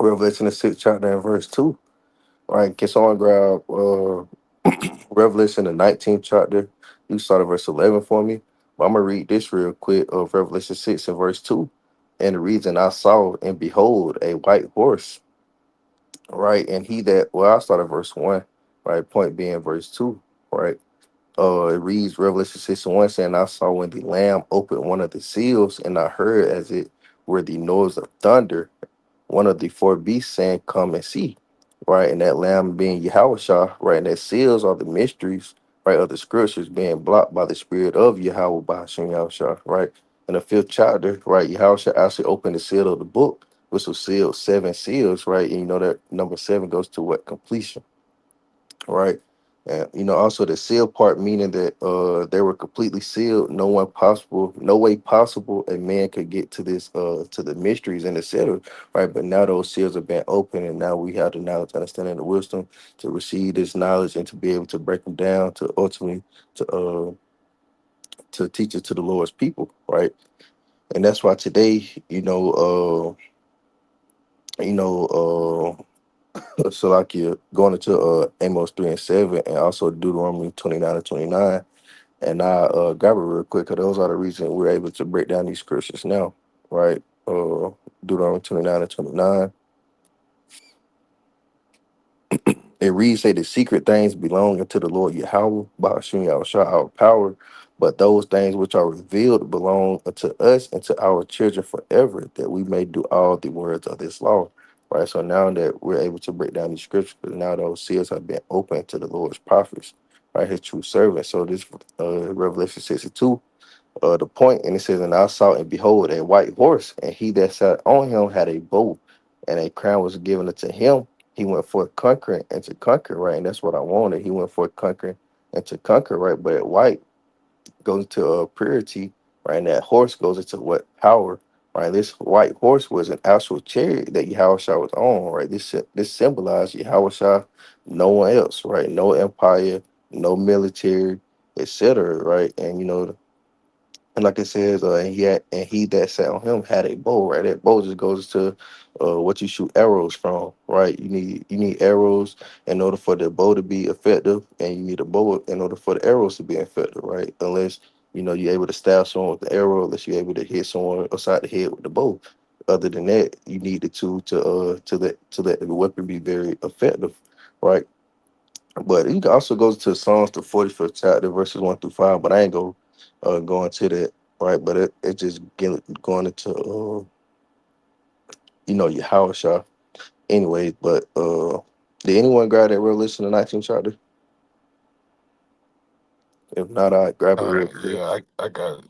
Revelation the 6th chapter and verse 2. Right, can someone grab Revelation the 19th chapter? You start at verse 11 for me. But I'm gonna read this real quick of Revelation 6 and verse 2. And the reason I saw and behold a white horse, right? And he that, well, I'll start at verse 1, right? Point being verse 2, right? It reads Revelation 6 and 1 saying, I saw when the Lamb opened one of the seals, and I heard as it were the noise of thunder, one of the four beasts saying, come and see. Right. And that lamb being Yahweh, right? And that seals are the mysteries, right, of the scriptures being blocked by the spirit of Yahweh by Hashem Yahweh, right? In the fifth chapter, right, Yahweh actually opened the seal of the book, which was sealed seven seals, right? And you know that number seven goes to what? Completion, right? And also the seal part, meaning that they were completely sealed. No way possible a man could get to this to the mysteries and the center, right? But now those seals have been opened, and now we have the knowledge, understanding, and the wisdom to receive this knowledge and to be able to break them down to ultimately to teach it to the Lord's people, right? And that's why today, Salakia going into Amos 3 and 7 and also Deuteronomy 29 and 29. And I grab it real quick because those are the reasons we're able to break down these scriptures now, right? Deuteronomy 29 and 29. It reads, say the secret things belong unto the Lord Yahweh, Ba'ashim Yahushua, our power, but those things which are revealed belong unto us and to our children forever, that we may do all the words of this law. Right. So now that we're able to break down these scriptures, now those seals have been opened to the Lord's prophets, right? His true servants. So this Revelation 62, the point, and it says, and I saw and behold a white horse, and he that sat on him had a bow, and a crown was given unto him. He went forth conquering and to conquer, right? And that's what I wanted. He went forth conquering and to conquer, right? But at white goes into purity, right? And that horse goes into what? Power, right? This white horse was an actual chariot that Yahweh was on, right? This symbolized Yahweh, no one else, right? No empire, no military, etc., right? And and like it says, and he that sat on him had a bow, right? That bow just goes to what you shoot arrows from, right? You need arrows in order for the bow to be effective, and you need a bow in order for the arrows to be effective, right? Unless you're able to stab someone with the arrow, unless you're able to hit someone upside the head with the bow. Other than that, you need the two to let the weapon be very effective, right? But you can also go to Psalms the 45th chapter, verses 1 through 5. But I ain't go into that, right? But it just going into your house, y'all. Anyway, but did anyone grab that Revelation the 19th chapter? If not, I grab it real quick. Yeah, I got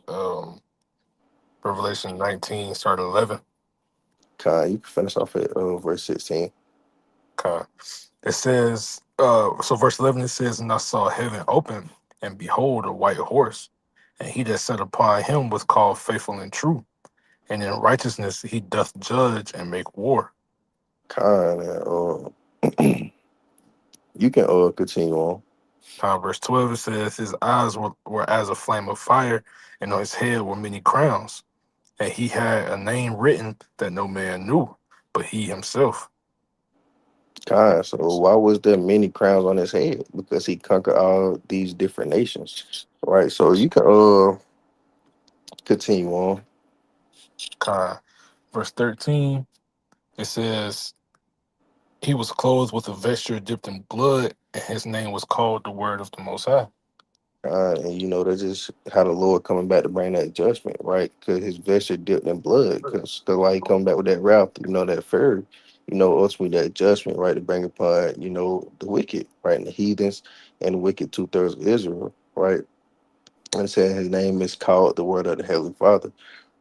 Revelation 19, start at 11. Kai, you can finish off at verse 16. Okay. It says, so verse 11, it says, and I saw heaven open, and behold, a white horse, and he that sat upon him was called faithful and true, and in righteousness he doth judge and make war. Kai, man, you can continue on. Verse 12, it says, his eyes were as a flame of fire, and on his head were many crowns, and he had a name written that no man knew, but he himself. Kai, so why was there many crowns on his head? Because he conquered all these different nations, right? So you can continue on. Uh, Verse 13, it says, he was clothed with a vesture dipped in blood, and his name was called the Word of the Most High. And that's just how the Lord coming back to bring that judgment, right? Because his vesture dipped in blood. Because why he coming back with that wrath, that fury. ultimately that judgment, right, to bring upon, the wicked, right, and the heathens and the wicked 2/3 of Israel, right? And saying his name is called the word of the Heavenly Father,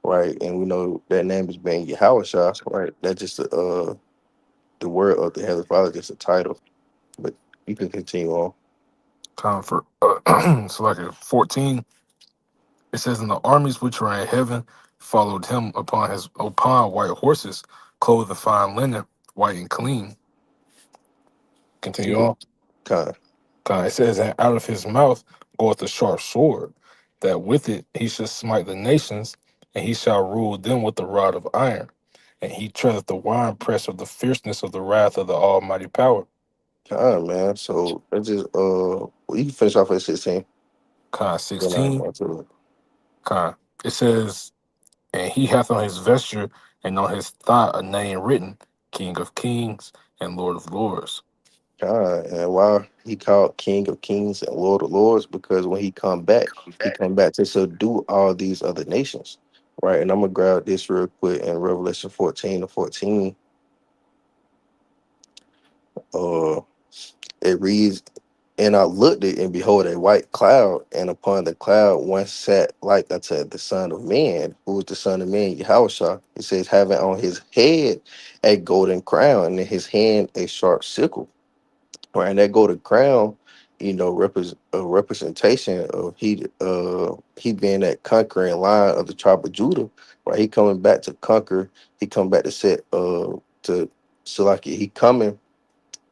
right? And we know that name is being Yahweh, right? That's just the word of the Heavenly Father, just a title. But you can continue on. Comfort. So like at 14, it says, "And the armies which were in heaven followed him upon white horses, clothed in fine linen, white and clean." Continue Yeah, on. kind of, It says, "And out of his mouth goeth a sharp sword, that with it he shall smite the nations, and he shall rule them with the rod of iron. And he treadeth the winepress of the fierceness of the wrath of the Almighty power." man. So that's just well, you can finish off at 16. Then I 16. go to it. It says, "And he hath on his vesture and on his thigh a name written, King of Kings and Lord of Lords." And why he called King of Kings and Lord of Lords? Because when he come back to subdue all these other nations, right? And I'm gonna grab this real quick in Revelation 14:14. Uh, it reads, "And I looked it, and behold, a white cloud, and upon the cloud one sat like unto the Son of Man, who is the Son of Man, Yahushua." It says, having on his head a golden crown, and in his hand a sharp sickle. Right, and that golden crown, represent a representation of he being that conquering line of the tribe of Judah. Right, he coming back to conquer. He come back to set to so like he coming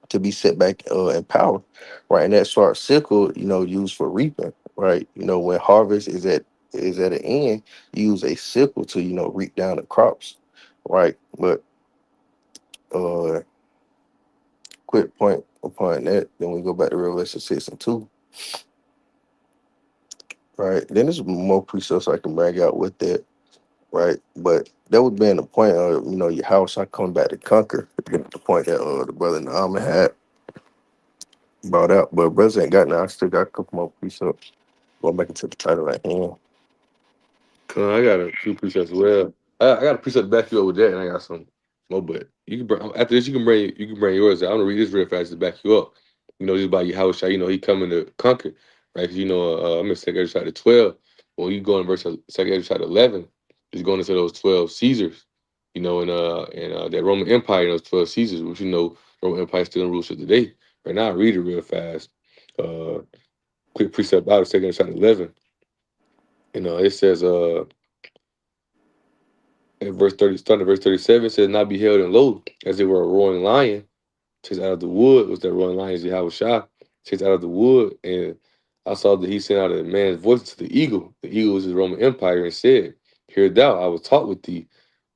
to be set back in power, right? And that sharp sickle, used for reaping, right? When harvest is at an end, you use a sickle to reap down the crops, right? But uh, quick point upon that, then we go back to Revelation 6:2, right? Then there's more precepts I can bring out with that, right? But that would be in the point of your house. I come back to conquer. The point that the brother Naaman had brought out, but brothers ain't got now. I still got a couple more precepts. Going back into the title at hand. I got a few presets as well. I got a preset to back you up with that, and I got some more. But you can bring after this. You can bring yours. I'm gonna read this real fast to back you up. Just about your house. He coming to conquer, right? Because I'm in Second Ezra chapter 12. When you go in verse Second Ezra chapter 11, he's going into those 12 Caesars. And that Roman Empire and those 12 Caesars, which Roman Empire still in rule to today. Right now, I read it real fast. Uh, quick precept out of Second Ezra chapter 11. It says at verse 30, starting at verse 37, it says, "Not be held in loath, as it were a roaring lion, chased out of the wood." Was that roaring lion is Yahweh Shah, chased out of the wood. And I saw that he sent out a man's voice to the eagle. The eagle is the Roman Empire, and said, "Hear thou, I will talk with thee,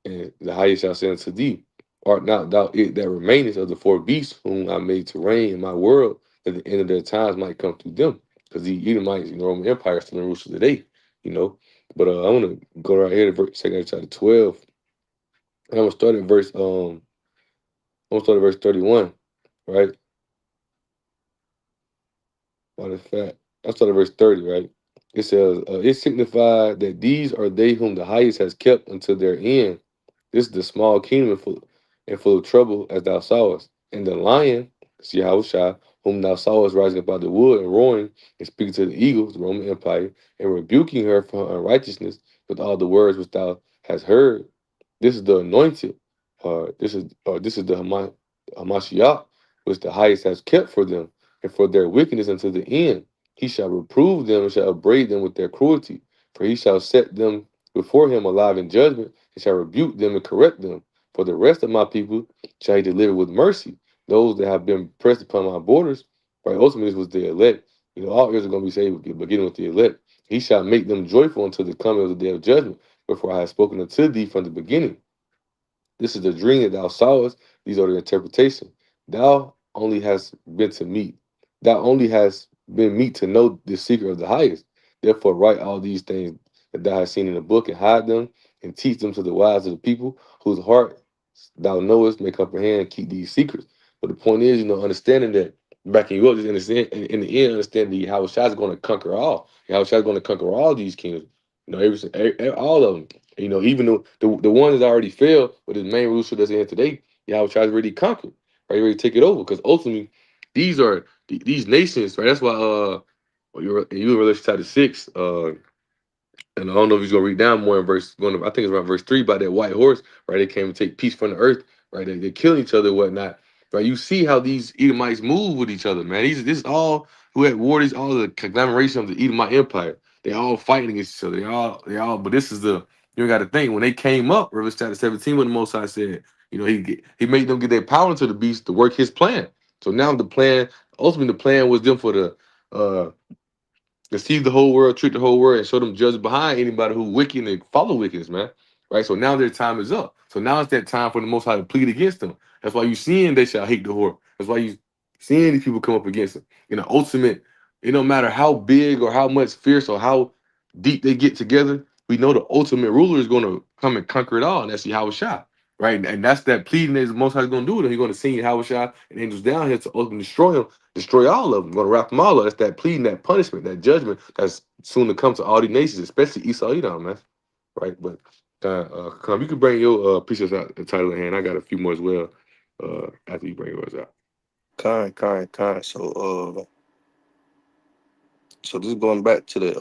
and the highest shall say unto thee, Art not thou it that remaineth of the four beasts whom I made to reign in my world, that the end of their times might come through them?" Because the Edomites, Roman Empire, is still in rule today, you know. But I want to go right here to Second chapter 12. And I'm gonna start at verse 31, right? Matter of fact, I'll start at verse 30, right? It says, "It signified that these are they whom the highest has kept until their end. This is the small kingdom and full of trouble, as thou sawest. And the lion, see how shy, whom thou sawest rising up out of the wood and roaring and speaking to the eagles, the Roman Empire, and rebuking her for her unrighteousness with all the words which thou hast heard. This is the anointed, this is the Hamashiach, which the highest has kept for them, and for their wickedness unto the end. He shall reprove them and shall upbraid them with their cruelty, for he shall set them before him alive in judgment, and shall rebuke them and correct them. For the rest of my people shall he deliver with mercy, those that have been pressed upon my borders. Right, ultimately, this was the elect. All Israel are going to be saved, beginning with the elect. He shall make them joyful until the coming of the day of judgment, wherefore I have spoken unto thee from the beginning. This is the dream that thou sawest. These are the interpretation. Thou only hast been to meet. Thou only hast been meet to know the secret of the highest. Therefore, write all these things that thou hast seen in the book and hide them and teach them to the wise of the people whose heart thou knowest may comprehend and keep these secrets. But the point is, understanding that backing you up, just understand in the end, understanding how Shai is going to conquer all. How Shai is going to conquer all these kingdoms. All of them. Even the one that already failed, but his main rulership that's in here today. Yahweh Shai is ready to conquer, right? Ready to take it over. Because ultimately, these are these nations, right? That's why you in Revelation chapter 6, and I don't know if he's gonna read down more in verse going to, I think it's around verse 3 by that white horse, right? They came to take peace from the earth, right? They killing each other and whatnot. Right. You see how these Edomites move with each other, man. This is all who had war, these all the conglomeration of the Edomite Empire. They all fighting against each other. They all, but this is the you gotta think when they came up, Rivers chapter 17, when the Most High said, he made them get their power into the beast to work his plan. So now the plan, ultimately the plan was them for the deceive the whole world, treat the whole world, and show them judge behind anybody who wicked and follow wickedness, man. Right? So now their time is up. So now it's that time for the Most High to plead against them. That's why you seeing they shall hate the whore. That's why you seeing these people come up against them. In the ultimate, it don't matter how big or how much fierce or how deep they get together, we know the ultimate ruler is going to come and conquer it all, and that's Yahweh Shah. Right? And that's that pleading that the Most High is going to do with them. He's going to send Yahweh Shah and angels down here to ultimately destroy them, destroy all of them. Going to wrap them all up. That's that pleading, that punishment, that judgment that's soon to come to all these nations, especially Esau, Edom, man. Right? But come, you can bring your pieces out, the title in hand. I got a few more as well. After you bring yours out. Kind. So this is going back to the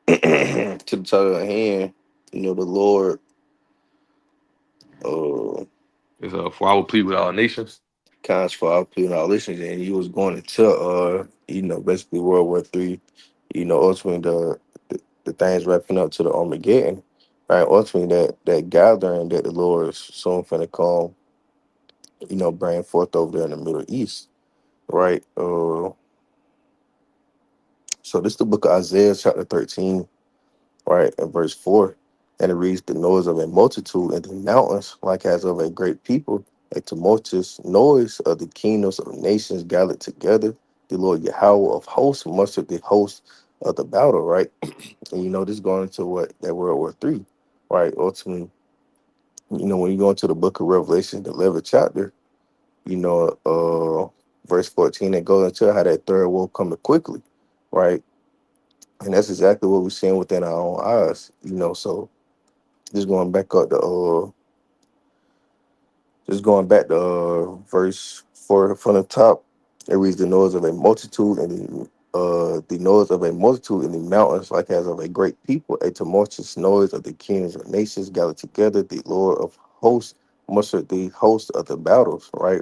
to the title at hand. The Lord, uh, It's for I will plead with all nations. kinds for our people our listeners, and he was going into basically World War III. Ultimately the things wrapping up to the Armageddon, right? Ultimately that gathering that the Lord is soon finna come, bring forth over there in the Middle East, right? So this is the book of Isaiah, chapter 13, right, and verse 4. And it reads, the noise of a multitude in the mountains, like as of a great people, a tumultuous noise of the kingdoms of nations gathered together. The Lord Yahweh of hosts mustered the host of the battle, right? And this going into what that World War III, right? Ultimately, when you go into the book of Revelation, the 11th chapter, you know, verse 14, it goes into how that third will coming quickly, right? And that's exactly what we're seeing within our own eyes, so just going back up to verse 4 from the top. It reads, the noise of a multitude and the noise of a multitude in the mountains, like as of a great people, a tumultuous noise of the kings of nations gathered together. The Lord of hosts mustered the host of the battles, right?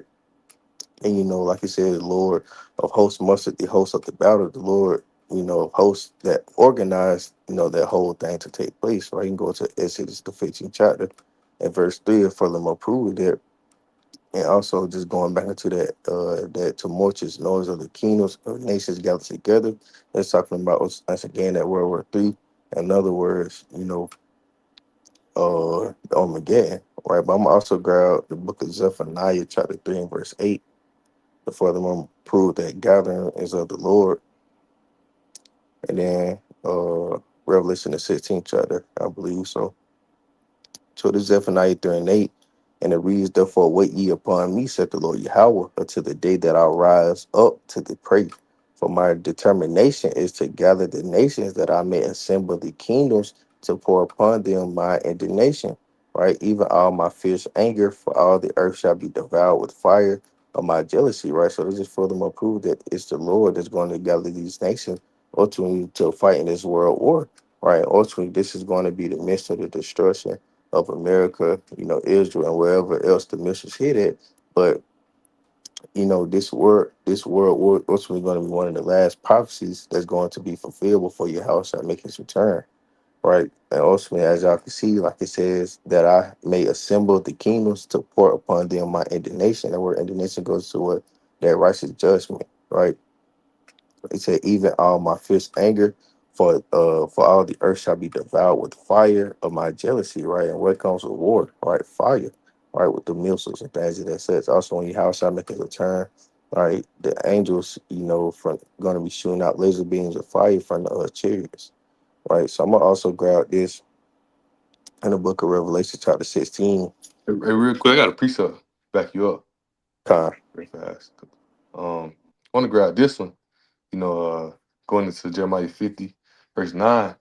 And like you said, the Lord of hosts mustered the host of the battle. The Lord, of hosts that organized, that whole thing to take place, right? You can go to Exodus the 15th chapter and verse 3 and furthermore prove that. And also just going back into that tumultuous noise of the kingdoms of nations gathered together. That's talking about once again that World War III. In other words, Armageddon, right? But I'm also grab the book of Zephaniah, chapter 3 and verse 8, to furthermore prove that gathering is of the Lord. And then Revelation the 16th chapter, I believe. So this Zephaniah 3 and 8, and it reads, therefore wait ye upon me, said the Lord Yahweh, until the day that I rise up to the prey. For my determination is to gather the nations, that I may assemble the kingdoms, to pour upon them my indignation, right? Even all my fierce anger, for all the earth shall be devoured with fire of my jealousy, right? So this is furthermore prove that it's the Lord that's going to gather these nations ultimately to fight in this world war, right? Ultimately, this is going to be the midst of the destruction of America, Israel, and wherever else the missiles hit at. But this world war ultimately going to be one of the last prophecies that's going to be fulfilled before your house shall make its return, right? And ultimately, as y'all can see, like it says, that I may assemble the kingdoms to pour upon them my indignation. That word indignation goes to what that righteous judgment, right? It said, even all my fierce anger, for all the earth shall be devoured with fire of my jealousy, right? And what comes with war, right? Fire, right? With the missiles and things that says. Also, when your house shall make a return, right? The angels, from going to be shooting out laser beams of fire from the chariots, right? So I'm gonna also grab this in the book of Revelation, chapter 16. Hey, real quick, I got a precept back you up Con, very fast. I want to grab this one. You know, going into Jeremiah 50, verse 9.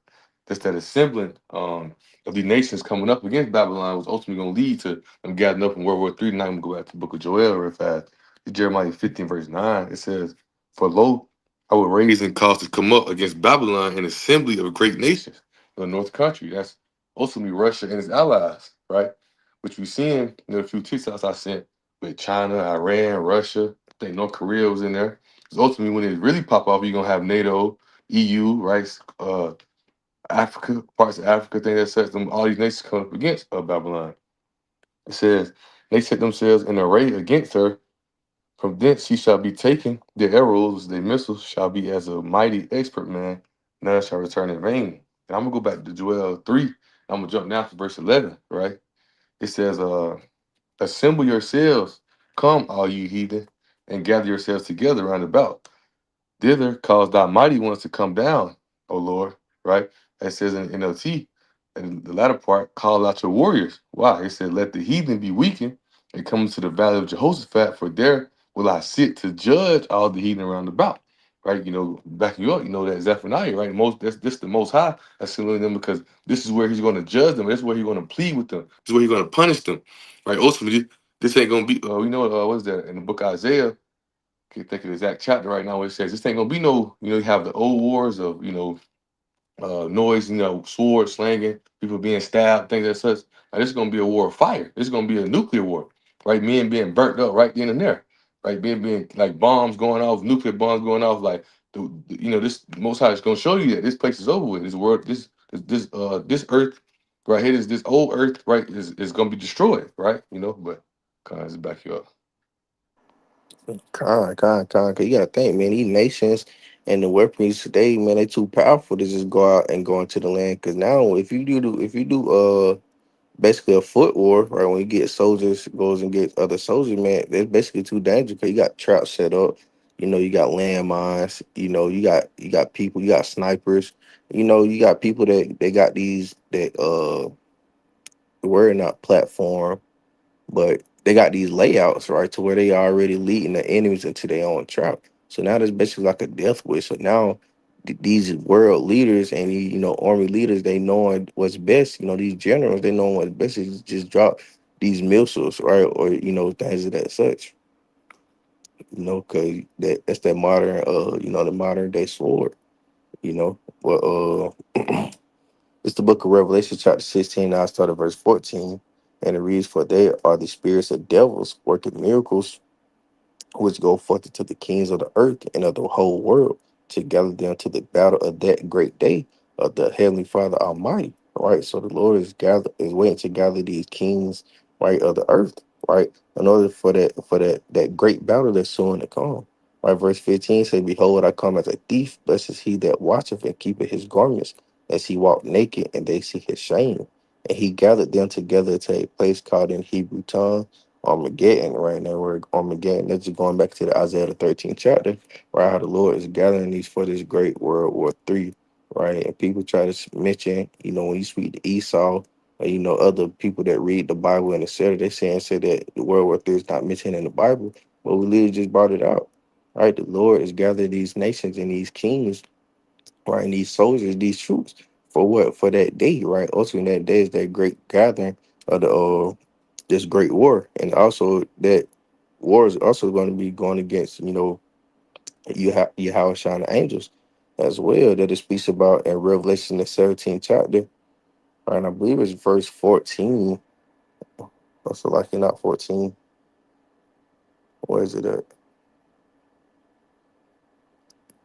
That's that assembling of these nations coming up against Babylon was ultimately going to lead to them gathering up in World War III. Now I'm going to go back to the book of Joel real fast. Jeremiah 15, verse 9. It says, "For lo, I will raise and cause to come up against Babylon an assembly of great nations, the north country." That's ultimately Russia and its allies, right? Which we seen in a few TikToks I sent with China, Iran, Russia. I think North Korea was in there. Because ultimately, when it really pop off, you're gonna have NATO, EU, right? Africa, parts of Africa, thing that sets them all these nations come up against Babylon. It says they set themselves in array against her. From thence she shall be taken. Their arrows, their missiles shall be as a mighty expert man. None shall return in vain. And I'm gonna go back to Joel 3. I'm gonna jump down to verse 11, right? It says, assemble yourselves, come, all you heathen, and gather yourselves together round about. Thither cause thy mighty ones to come down, O Lord, right? It says in NLT, and the latter part, call out your warriors. Why? It said, let the heathen be weakened and come into the valley of Jehoshaphat, for there will I sit to judge all the heathen round about. Right? You know, backing you up, you know that Zephaniah, right? Most that's this the most high assembling them because this is where he's going to judge them. This is where he's going to plead with them. This is where he's going to punish them. Right? Ultimately, this ain't going to be, we know, what is that in the book of Isaiah? Can't think of the exact chapter right now where it says this ain't gonna be no, you have the old wars of, noise, sword slanging, people being stabbed, things like such. Now, this is gonna be a war of fire. This is gonna be a nuclear war, right? Men being burnt up right then and there, right? Being like bombs going off, nuclear bombs going off, like this Most High is gonna show you that this place is over with. This world, this earth right here, this old earth, right, is gonna be destroyed, right? But kind of back you up. Cause you gotta think, man, these nations and the weaponry today, man, they too powerful to just go out and go into the land. Cause now, if you do basically a foot war, right? When you get soldiers, goes and get other soldiers, man, that's basically too dangerous. Cause you got traps set up, you got landmines, you got people, you got snipers, you got people that they got these that were not platform, but they got these layouts, right, to where they already leading the enemies into their own trap. So now there's basically like a death wish. So now these world leaders and army leaders, they knowing what's best. These generals, they know what's best is just drop these missiles, right, or things of that such. Cause that's that modern, the modern day sword. Well, it's the book of Revelation, chapter 16. Now I start at verse 14, and it reads, "For they are the spirits of devils working miracles, which go forth into the kings of the earth and of the whole world to gather them to the battle of that great day of the Heavenly Father Almighty." Right. So the Lord is waiting to gather these kings, right, of the earth, right, in order for that great battle that's soon to come. Right. Verse 15 says, "Behold, I come as a thief, blessed is he that watcheth and keepeth his garments, as he walk naked, and they see his shame. And he gathered them together to a place called in Hebrew tongue Armageddon." Right now, we're Armageddon. That's just going back to the Isaiah the 13th chapter, right? How the Lord is gathering these for this great World War III, right? And people try to mention, when you speak to Esau, or other people that read the Bible and etc., they say that the World War III is not mentioned in the Bible, but we literally just brought it out, right? The Lord is gathering these nations and these kings, right? And these soldiers, these troops, for what? For that day, right? Also, in that day is that great gathering of the this great war, and also that war is also going to be going against you have shine the angels as well, that it speaks about in Revelation the 17th chapter, right? And I believe it's verse 14. Also, like you're not 14. Or is it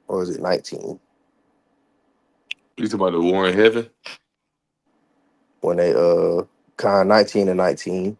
or is it 19? You talking about the war in heaven? When they kind 19 and 19,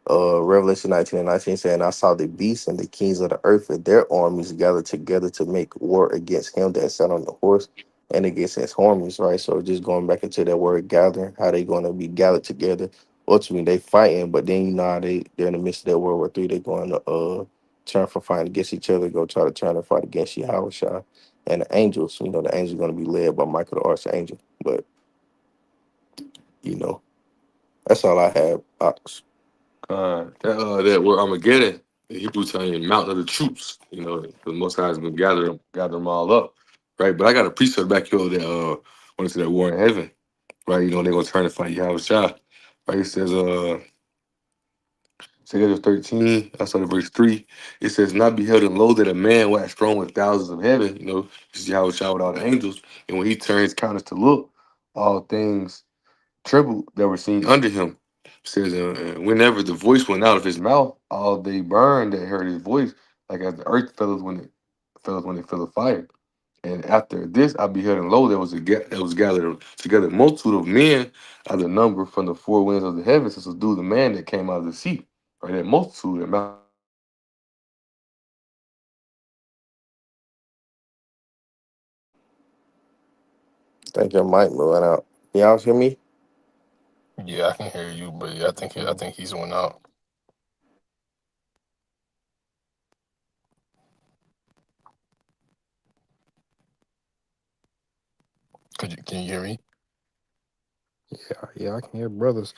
Revelation 19 and 19 saying, "I saw the beasts and the kings of the earth and their armies gathered together to make war against him that sat on the horse and against his armies," right? So just going back into that word gathering, how they going to be gathered together. Ultimately, they fighting, but then how they're in the midst of that World War III, they're going to turn from fighting against each other, go try to turn and fight against Yahweh and the angels. The angels going to be led by Michael the Archangel. But, you know, that's all I have, Ox. That word Armageddon, the Hebrew telling mountain of the troops. The Most High has been gather them all up, right? But I got a precept back here that went to that war in heaven. right? You know, they're gonna turn and fight Yahweh Shah. Right? It says, Second 13, I started verse 3. It says, not beheld in low that a man wax strong with thousands of heaven. You know, this is Yahweh Shah with all the angels. And when he turned his countenance to look, all things trembled that were seen under him. It says, whenever the voice went out of his mouth, all they burned that heard his voice, like as the earth felleth when it fell a fire. And after this, I beheld, and lo, there was gathered together a multitude of men out of number from the four winds of the heavens to subdue the man that came out of the sea. Right, that multitude, that mouth of men, right? And they were all gathered together unto the throne of God, and they were clothed I think your mic moving out. Can y'all hear me? Yeah, I can hear you, but yeah, I think he's went out. Can you hear me? Yeah, yeah, I can hear brothers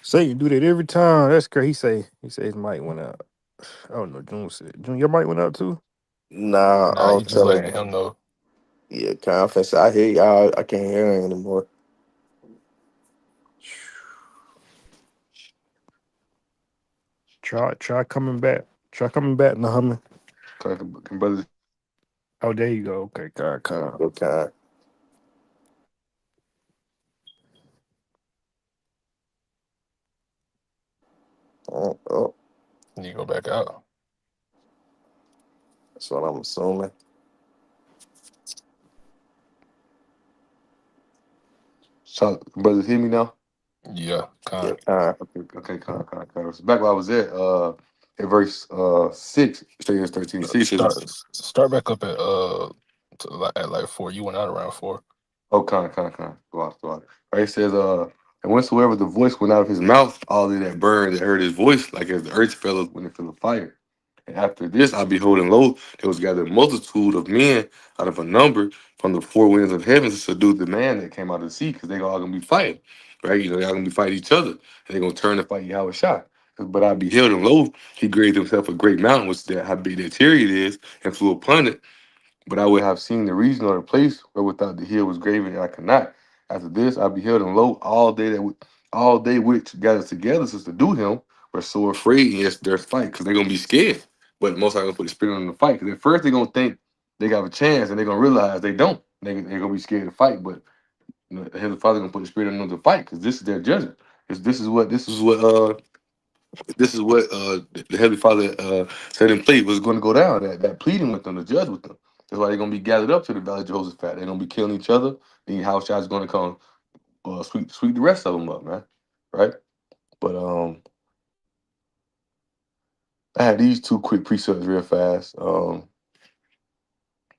say you do that every time. That's great. He say his mic went out. Oh no, June said. June, your mic went out too. Nah, Nah, I'm you just telling letting you. him know. Yeah, confidence. I hear y'all. I can't hear him anymore. Try coming back. Try coming back, Muhammad. can brothers hear me now? Oh, there you go. Okay, God. Okay. Oh, You go back out. that's what I'm assuming. So, can brothers hear me now? Yeah, Yeah, kind. Okay, So back where I was at verse 6, straight as 13. See, it says, Start back up at at like 4. You went out around 4. oh, go out. Right, it says, and whensoever the voice went out of his mouth, all they that burned that heard his voice, like as the earth fell when it fell a fire. And after this, I behold, and lo, there was gathered a multitude of men out of a number from the four winds of heaven to subdue the man that came out of the sea, because they all gonna be fighting, right? You know, they're gonna be fighting each other, and they're gonna turn to fight Yahweh Shah. But I beheld, and lo, he grazed himself a great mountain, which that how big that chariot is, and flew upon it. But I would have seen the region or the place where without the hill was graven, and I could not. After this, I beheld, and lo, all they which gathered together to do him were so afraid, and yes, there's fight, because they're gonna be scared. But most are gonna put the spirit on them to fight, because at first they're gonna think they got a chance, and they're gonna realize they don't. They're gonna be scared to fight, but you know, the Heavenly Father gonna put the spirit on them to fight, because this is their judgment. This is what the Heavenly Father said in play was going to go down. That pleading with them, the judge with them. That's why they're going to be gathered up to the Valley of Jehoshaphat. They're going to be killing each other. Then house is going to come sweep the rest of them up, man. Right? But I had these two quick precepts real fast.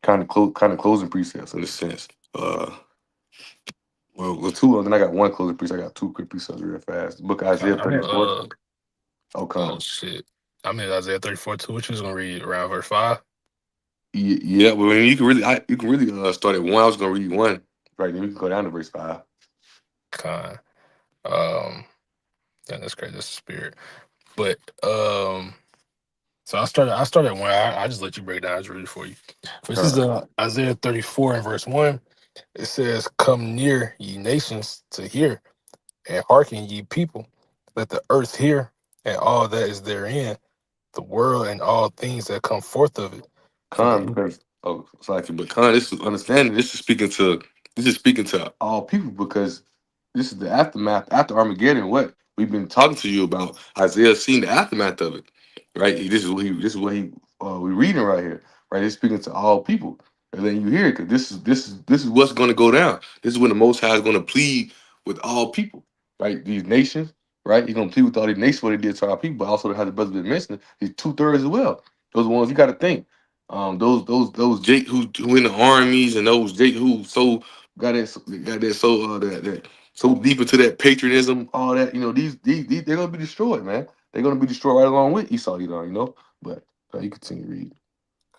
Kind of closing precepts in a sense. Well, two of them. Then I got one closing precept. I got two quick precepts real fast. The book of Isaiah I'm 34. Oh, oh con. shit. I'm in Isaiah 34 too. Which was gonna read around verse 5. Yeah, well, I mean, you can really start at one. I was gonna read one, right? Then we can go down to verse 5. Kind. Um, yeah, that's crazy. That's the spirit. But so I started at 1. I just let you break it down. I just read it for you. This is Con, Isaiah 34 and verse 1. It says, "Come near, ye nations, to hear, and hearken, ye people. Let the earth hear, and all that is therein, the world and all things that come forth of it. For con, the because sorry, but con. This is understanding. This is speaking to all people because this is the aftermath after Armageddon. What we've been talking to you about, Isaiah seen the aftermath of it, right? We reading right here, right? It's speaking to all people, and then you hear it because this is what's going to go down. This is when the Most High is going to plead with all people, right? These nations, right? He's going to plead with all these nations what he did to our people, but also how the brother been mentioning these 2/3 as well. Those ones you got to think. Those Jake who in the armies and those Jake who so got that so that so deep into that patriotism, all that, you know, these they're gonna be destroyed, man. They're gonna be destroyed right along with Esau, you know. But you continue to read.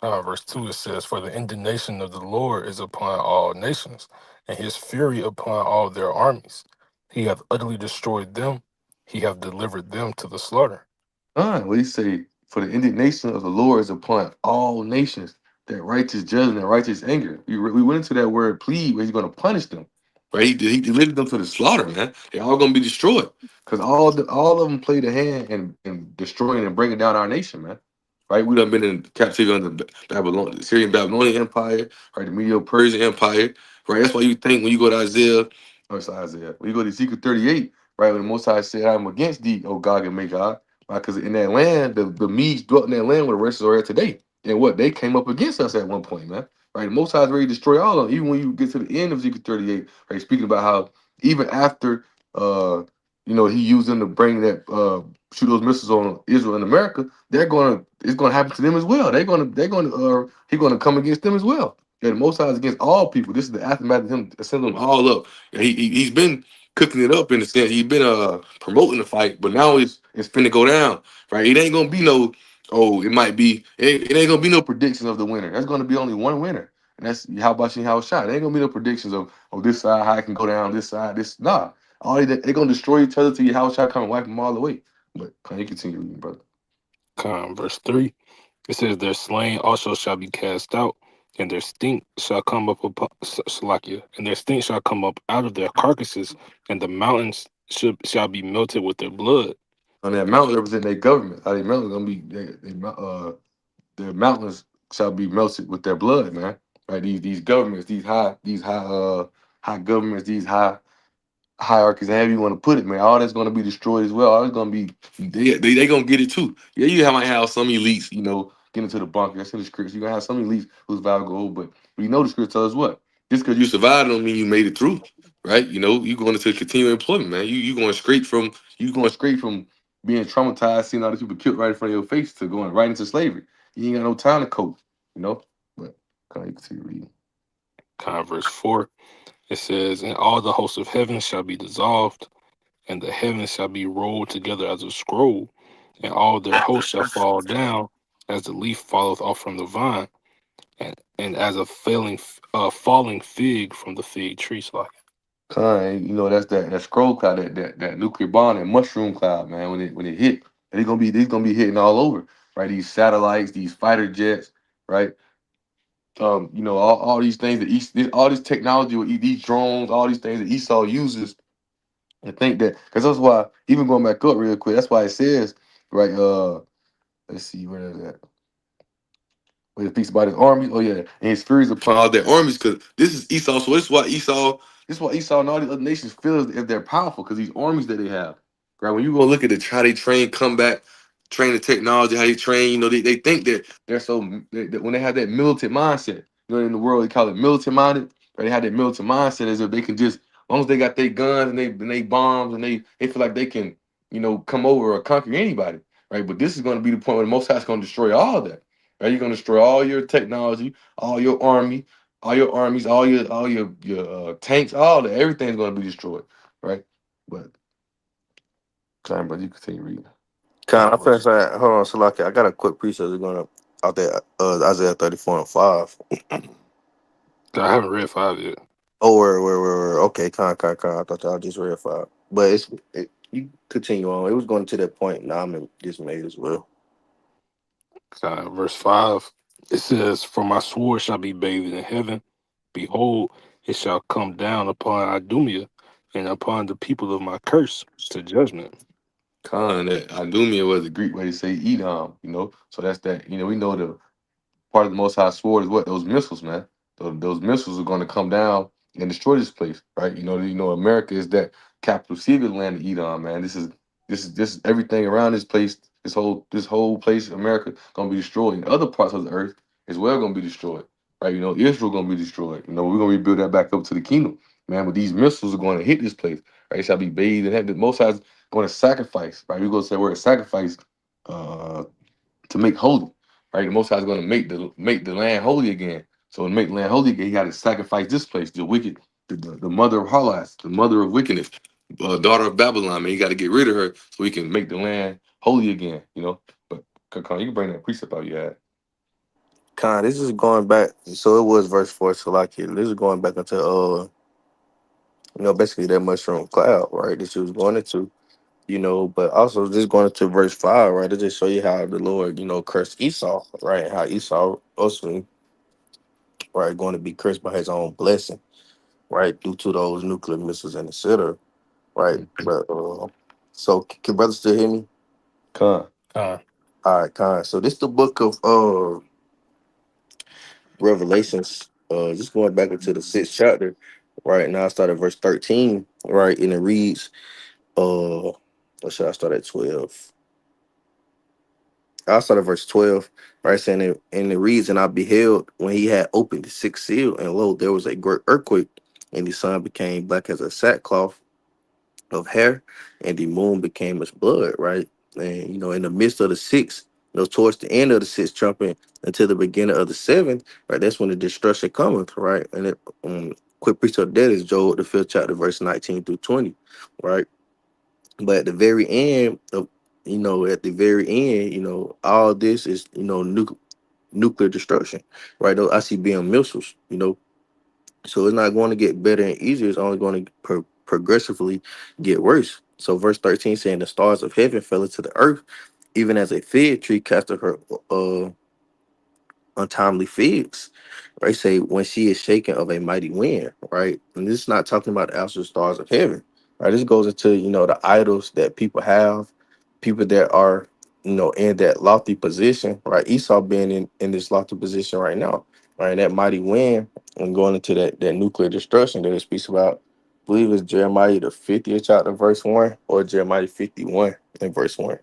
verse 2, it says, "For the indignation of the Lord is upon all nations, and his fury upon all their armies. He hath utterly destroyed them, he hath delivered them to the slaughter." What he say? For the indignation of the Lord is upon all nations, that righteous judgment and righteous anger. We went into that word plead, where he's gonna punish them. right? He delivered them to the slaughter, man. They're all gonna be destroyed because all of them played a hand in destroying and breaking down our nation, man. Right? We done been in captivity under Babylon, the Syrian Babylonian Empire, right? The Medo-Persian Empire, right? That's why you think when you go to Isaiah, or it's Isaiah, when you go to Ezekiel 38, right? When the Most High said, "I'm against thee, O Gog and Magog," right? Because in that land, the Medes dwelt in that land where the rest are at today. And what they came up against us at one point, man. Right? The Most High is ready to destroy all of them. Even when you get to the end of Ezekiel 38, right? Speaking about how even after he used them to bring that shoot those missiles on Israel and America, it's gonna happen to them as well. He's gonna come against them as well. Yeah, the Most High is against all people. This is the aftermath of him sending them all up. Yeah, he's been cooking it up in the sense he's been promoting the fight, but now it's finna go down. Right? It ain't gonna be no it ain't gonna be no predictions of the winner. There's gonna be only one winner. And that's how about how shot. There ain't gonna be no predictions of this side, how I can go down, this side, this nah. They gonna destroy each other till your house shot come and wipe them all away. But can you continue reading, brother? Verse 3, it says, "Their slain also shall be cast out, and their stink shall come up upon Salakia, and their stink shall come up out of their carcasses, and the mountains shall be melted with their blood." On that mountain represent their government. How they mountains gonna be their mountains shall be melted with their blood, man. Right? These governments, high governments, these high hierarchies, however you want to put it, man. All that's going to be destroyed as well. All that's going to be they going to get it too. Yeah, might have some elites, get into the bunker. That's in the scripts. You gonna have some elites whose vow go, but we know the scripts tell us what. Just because you survived don't mean you made it through, right? You going into continuing employment, man. You going straight from being traumatized, seeing all these people killed right in front of your face to going right into slavery. You ain't got no time to cope, you know. But can you continue reading? Verse 4, it says, "And all the hosts of heaven shall be dissolved, and the heavens shall be rolled together as a scroll, and all their hosts shall fall down as the leaf falleth off from the vine, and as a falling fig from the fig tree." Like, That's that scroll cloud, that nuclear bomb, that mushroom cloud, man. When it hit, and it's gonna be hitting all over, right? These satellites, these fighter jets, right? All these things all this technology with these drones, all these things that Esau uses, and think that because that's why even going back up real quick, that's why it says, right? Let's see where is that. When it speaks about his army, oh yeah, and his furies upon all their armies, because this is Esau. So this is why Esau and all these other nations feel as if they're powerful because these armies that they have. Right? When you go look at how they train combat, train the technology, how they train, they think that they're that when they have that militant mindset, in the world they call it militant minded, right? They have that militant mindset as if they can just, as long as they got their guns and they bombs and they feel like they can, come over or conquer anybody, right? But this is going to be the point where the Most High is going to destroy all of that. Right? You're going to destroy all your technology, all your army, all your armies, all your tanks, all that, everything's going to be destroyed, right? But time, but you continue reading. Kind of finish that. Hold on, Salaki. I got a quick precept going up out there. Isaiah 34:5. I haven't read 5 yet. Oh, where. Okay, con. I thought y'all just read 5, but you continue on. It was going to that point. Now I'm dismayed as well. Verse 5, it says, "For my sword shall be bathed in heaven. Behold, it shall come down upon Idumea and upon the people of my curse to judgment." Khan, that Idumea was the Greek way to say Edom, So that's that, we know the part of the Most High sword is what? Those missiles, man. Those missiles are going to come down and destroy this place, right? America is that capital city of the land of Edom, man. This is everything around this place. This whole place, America, going to be destroyed. And other parts of the earth as well going to be destroyed, right? Israel going to be destroyed. We're going to rebuild that back up to the kingdom, man. But these missiles are going to hit this place, right? It shall be bathed and the Most High is going to sacrifice, right? We're going to say we're a sacrifice uh, to make holy, right? The Most High is going to make the land holy again. So to make the land holy again, he had to sacrifice this place, the wicked, the mother of harlots, the mother of wickedness, daughter of Babylon. Man, you got to get rid of her so he can make the land holy again. But Kakon, you can bring that precept out you had. This is going back. So it was verse 4, Salaki. This is going back into basically that mushroom cloud, right? That she was going into. But also just going into verse 5, right? To just show you how the Lord, cursed Esau, right? How Esau also, right, going to be cursed by his own blessing, right? Due to those nuclear missiles and etc. Right, Mhm. but so can brothers still hear me? Con. Con. All right, kind. So this the book of Revelations. Just going back into the sixth chapter. Right now, I start at verse 13. Right, and it reads, what should I start at 12? I'll start at verse 12, right? Saying it, and it reads, and I beheld when he had opened the sixth seal, and lo, there was a great earthquake, and the sun became black as a sackcloth of hair, and the moon became as blood, right? And in the midst of the sixth, towards the end of the sixth trumpet until the beginning of the seventh, right? That's when the destruction cometh, right? And it quick preacher of that is Joel the fifth chapter, verse 19 through 20, right? But at the very end of at the very end, all this is nuclear destruction, right? Those ICBM missiles, so it's not going to get better and easier. It's only going to progressively get worse. So verse 13 saying the stars of heaven fell into the earth, even as a fig tree casted her uh, untimely figs. Right? Say when she is shaken of a mighty wind. Right? And this is not talking about the actual stars of heaven. Right? This goes into the idols that people have, people that are in that lofty position. Right? Esau being in this lofty position right now. Right? That mighty wind and going into that nuclear destruction that it speaks about. I believe it's Jeremiah the 50th chapter verse 1 or Jeremiah 51 and verse 1,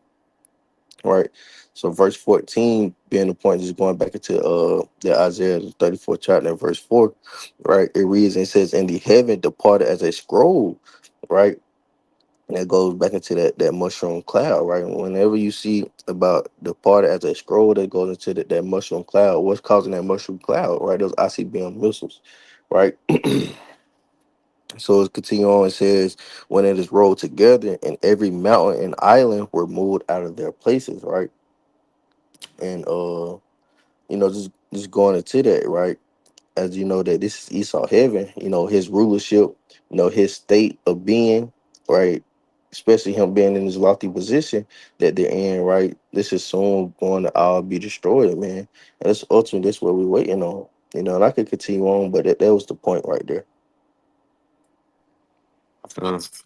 right? So verse 14 being the point, just going back into the Isaiah the 34th chapter and verse 4, right? It reads and says, and the heaven departed as a scroll, right? And it goes back into that mushroom cloud, right? Whenever you see about departed as a scroll, that goes into that mushroom cloud. What's causing that mushroom cloud, right? Those ICBM missiles, right? So it's continue on. It says, when it is rolled together, and every mountain and island were moved out of their places, right? And just going into that, right? As you know that this is Esau heaven, his rulership, his state of being, right? Especially him being in this lofty position that they're in, right? This is soon going to all be destroyed, man. And that's ultimately that's what we're waiting on. And I could continue on, but that was the point right there.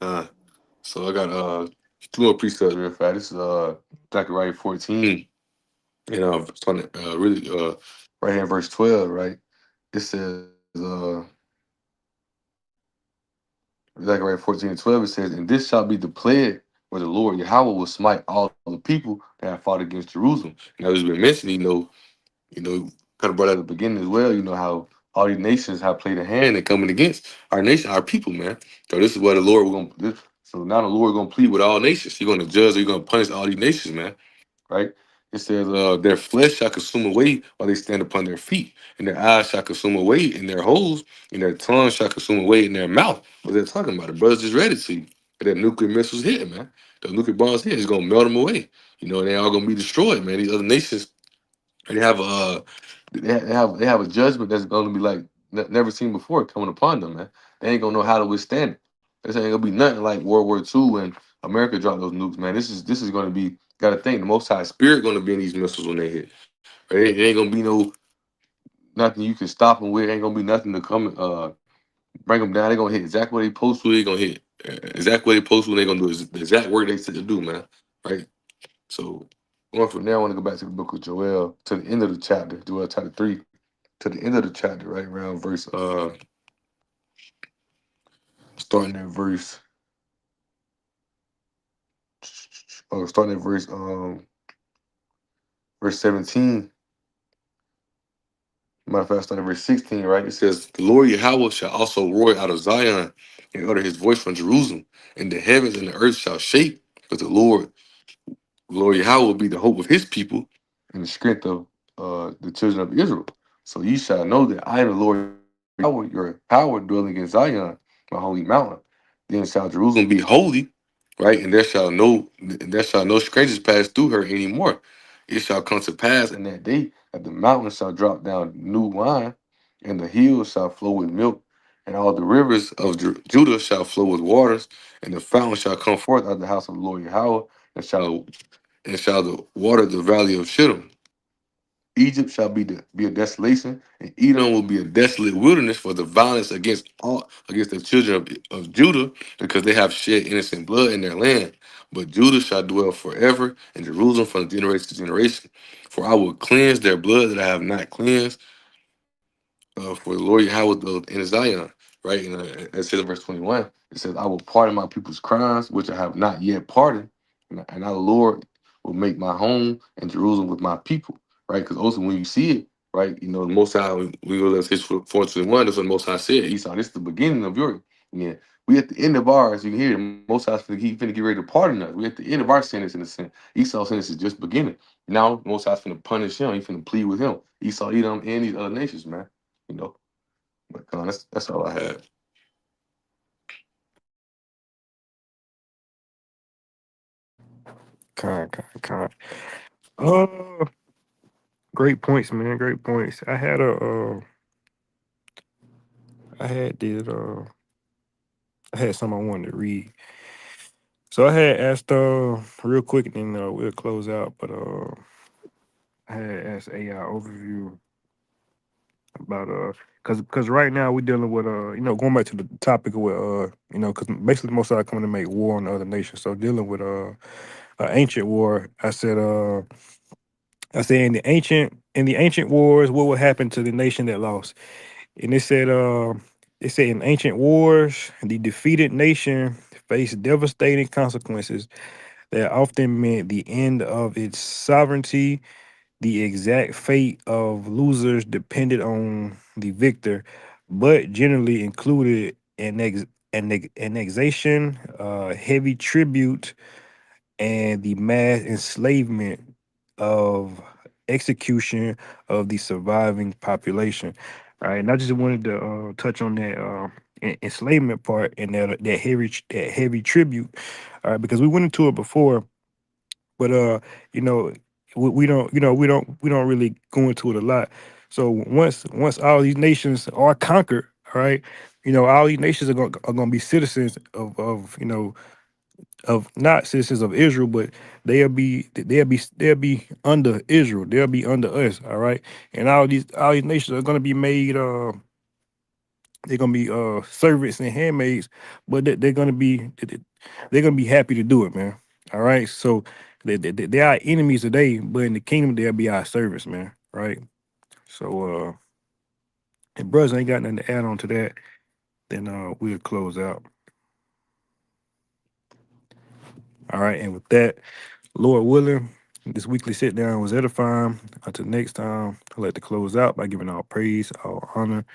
Uh, so I got two more precepts real fast. This is Zechariah 14, and starting really right here in verse 12, right? It says Zechariah 14:12, it says, and this shall be the plague where the Lord Yahweh will smite all the people that have fought against Jerusalem. Now, as been mentioned, kind of brought at the beginning as well, how all these nations have played a hand in coming against our nation, our people, man. So this is where the Lord will going so now the Lord gonna plead with all nations. He's gonna judge, he's gonna punish all these nations, man. Right? It says, their flesh shall consume away while they stand upon their feet, and their eyes shall consume away in their holes, and their tongue shall consume away in their mouth. What they're talking about, the brothers just read it to you. That nuclear missiles hit, man. The nuclear bombs hit, it's gonna melt them away. And they all gonna be destroyed, man. These other nations, they have they have a judgment that's gonna be like never seen before coming upon them, man. They ain't gonna know how to withstand it. This ain't gonna be nothing like World War II when America dropped those nukes, man. This is gonna be, gotta think, the Most High Spirit gonna be in these missiles when they hit. Right? It ain't gonna be nothing you can stop them with. Ain't gonna be nothing to come bring them down. They gonna hit exactly what they supposed to. They gonna hit exactly what they supposed to. They gonna do the exact work they said to do, man. Right. So going from there, I want to go back to the book of Joel, to the end of the chapter, Joel chapter 3, to the end of the chapter, right around verse starting at verse starting at verse 17. Matter of fact, starting at verse 16, right? It says, the Lord Yahweh shall also roar out of Zion and utter his voice from Jerusalem, and the heavens and the earth shall shake, because the Lord Yahweh will be the hope of his people and the strength of the children of Israel. So ye shall know that I am the Lord Yahweh, your power dwelling in Zion, my holy mountain. Then shall Jerusalem be holy, right? And there shall no strangers pass through her anymore. It shall come to pass in that day that the mountains shall drop down new wine, and the hills shall flow with milk, and all the rivers of Judah shall flow with waters, and the fountain shall come forth out of the house of the Lord Yahweh, and shall the water the valley of Shittim. Egypt shall be a desolation, and Edom will be a desolate wilderness for the violence against the children of Judah, because they have shed innocent blood in their land. But Judah shall dwell forever, and Jerusalem from generation to generation. For I will cleanse their blood that I have not cleansed, for the Lord Yahweh dwelleth in Zion. Right, and it says in verse 21, it says, "I will pardon my people's crimes, which I have not yet pardoned, and I, the Lord, will make my home in Jerusalem with my people." Right, because also when you see it, right, the Most High, we go to 421. That's what the Most High said. Esau, this is the beginning of your, yeah. We at the end of ours. You can hear the Most High finna get ready to pardon us. We at the end of our sentence, in a sense. Esau's sentence is just beginning. Now, the Most High's finna punish him. He finna plead with him. Esau, Edom, and these other nations, man. You know. But that's all I had. Con. Uh, Great points, man. Great points. I had did I had something I wanted to read. So I had asked real quick, and then we'll close out. But I had asked AI overview about because right now we're dealing with going back to the topic of what because basically most of are coming to make war on the other nations. So dealing with an ancient war, I said in the ancient wars, what would happen to the nation that lost? And it said in ancient wars, the defeated nation faced devastating consequences that often meant the end of its sovereignty. The exact fate of losers depended on the victor, but generally included annexation, heavy tribute, and the mass enslavement of execution of the surviving population. All right, and I just wanted to touch on that enslavement part and that heavy tribute. All right, because we went into it before, but you know, we don't, we don't really go into it a lot. So once all these nations are conquered, all right, all these nations are going to be citizens of not citizens of Israel, but they'll be under Israel. They'll be under us. All right, and all these nations are going to be made. They're going to be servants and handmaids, but they're going to be happy to do it, man. All right, so they are enemies today, but in the kingdom they'll be our servants, man. Right. So if brothers ain't got nothing to add on to that, then we'll close out. All right, and with that, Lord willing, this weekly sit down was edifying. Until next time, I'd like to close out by giving all praise, all honor,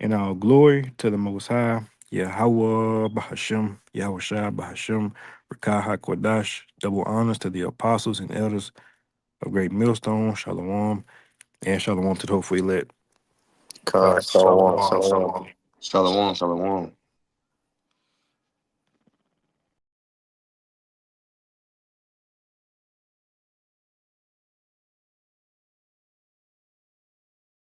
and all glory to the Most High. Yahweh Bahashim, Yahweh Shai Bahashim, Rakah HaKodash, double honors to the apostles and elders of Great Millstone, Shalom, and Shalom to the hopefully elect. Con, Shalom, Shalom, Shalom. shalom. Shalom, shalom.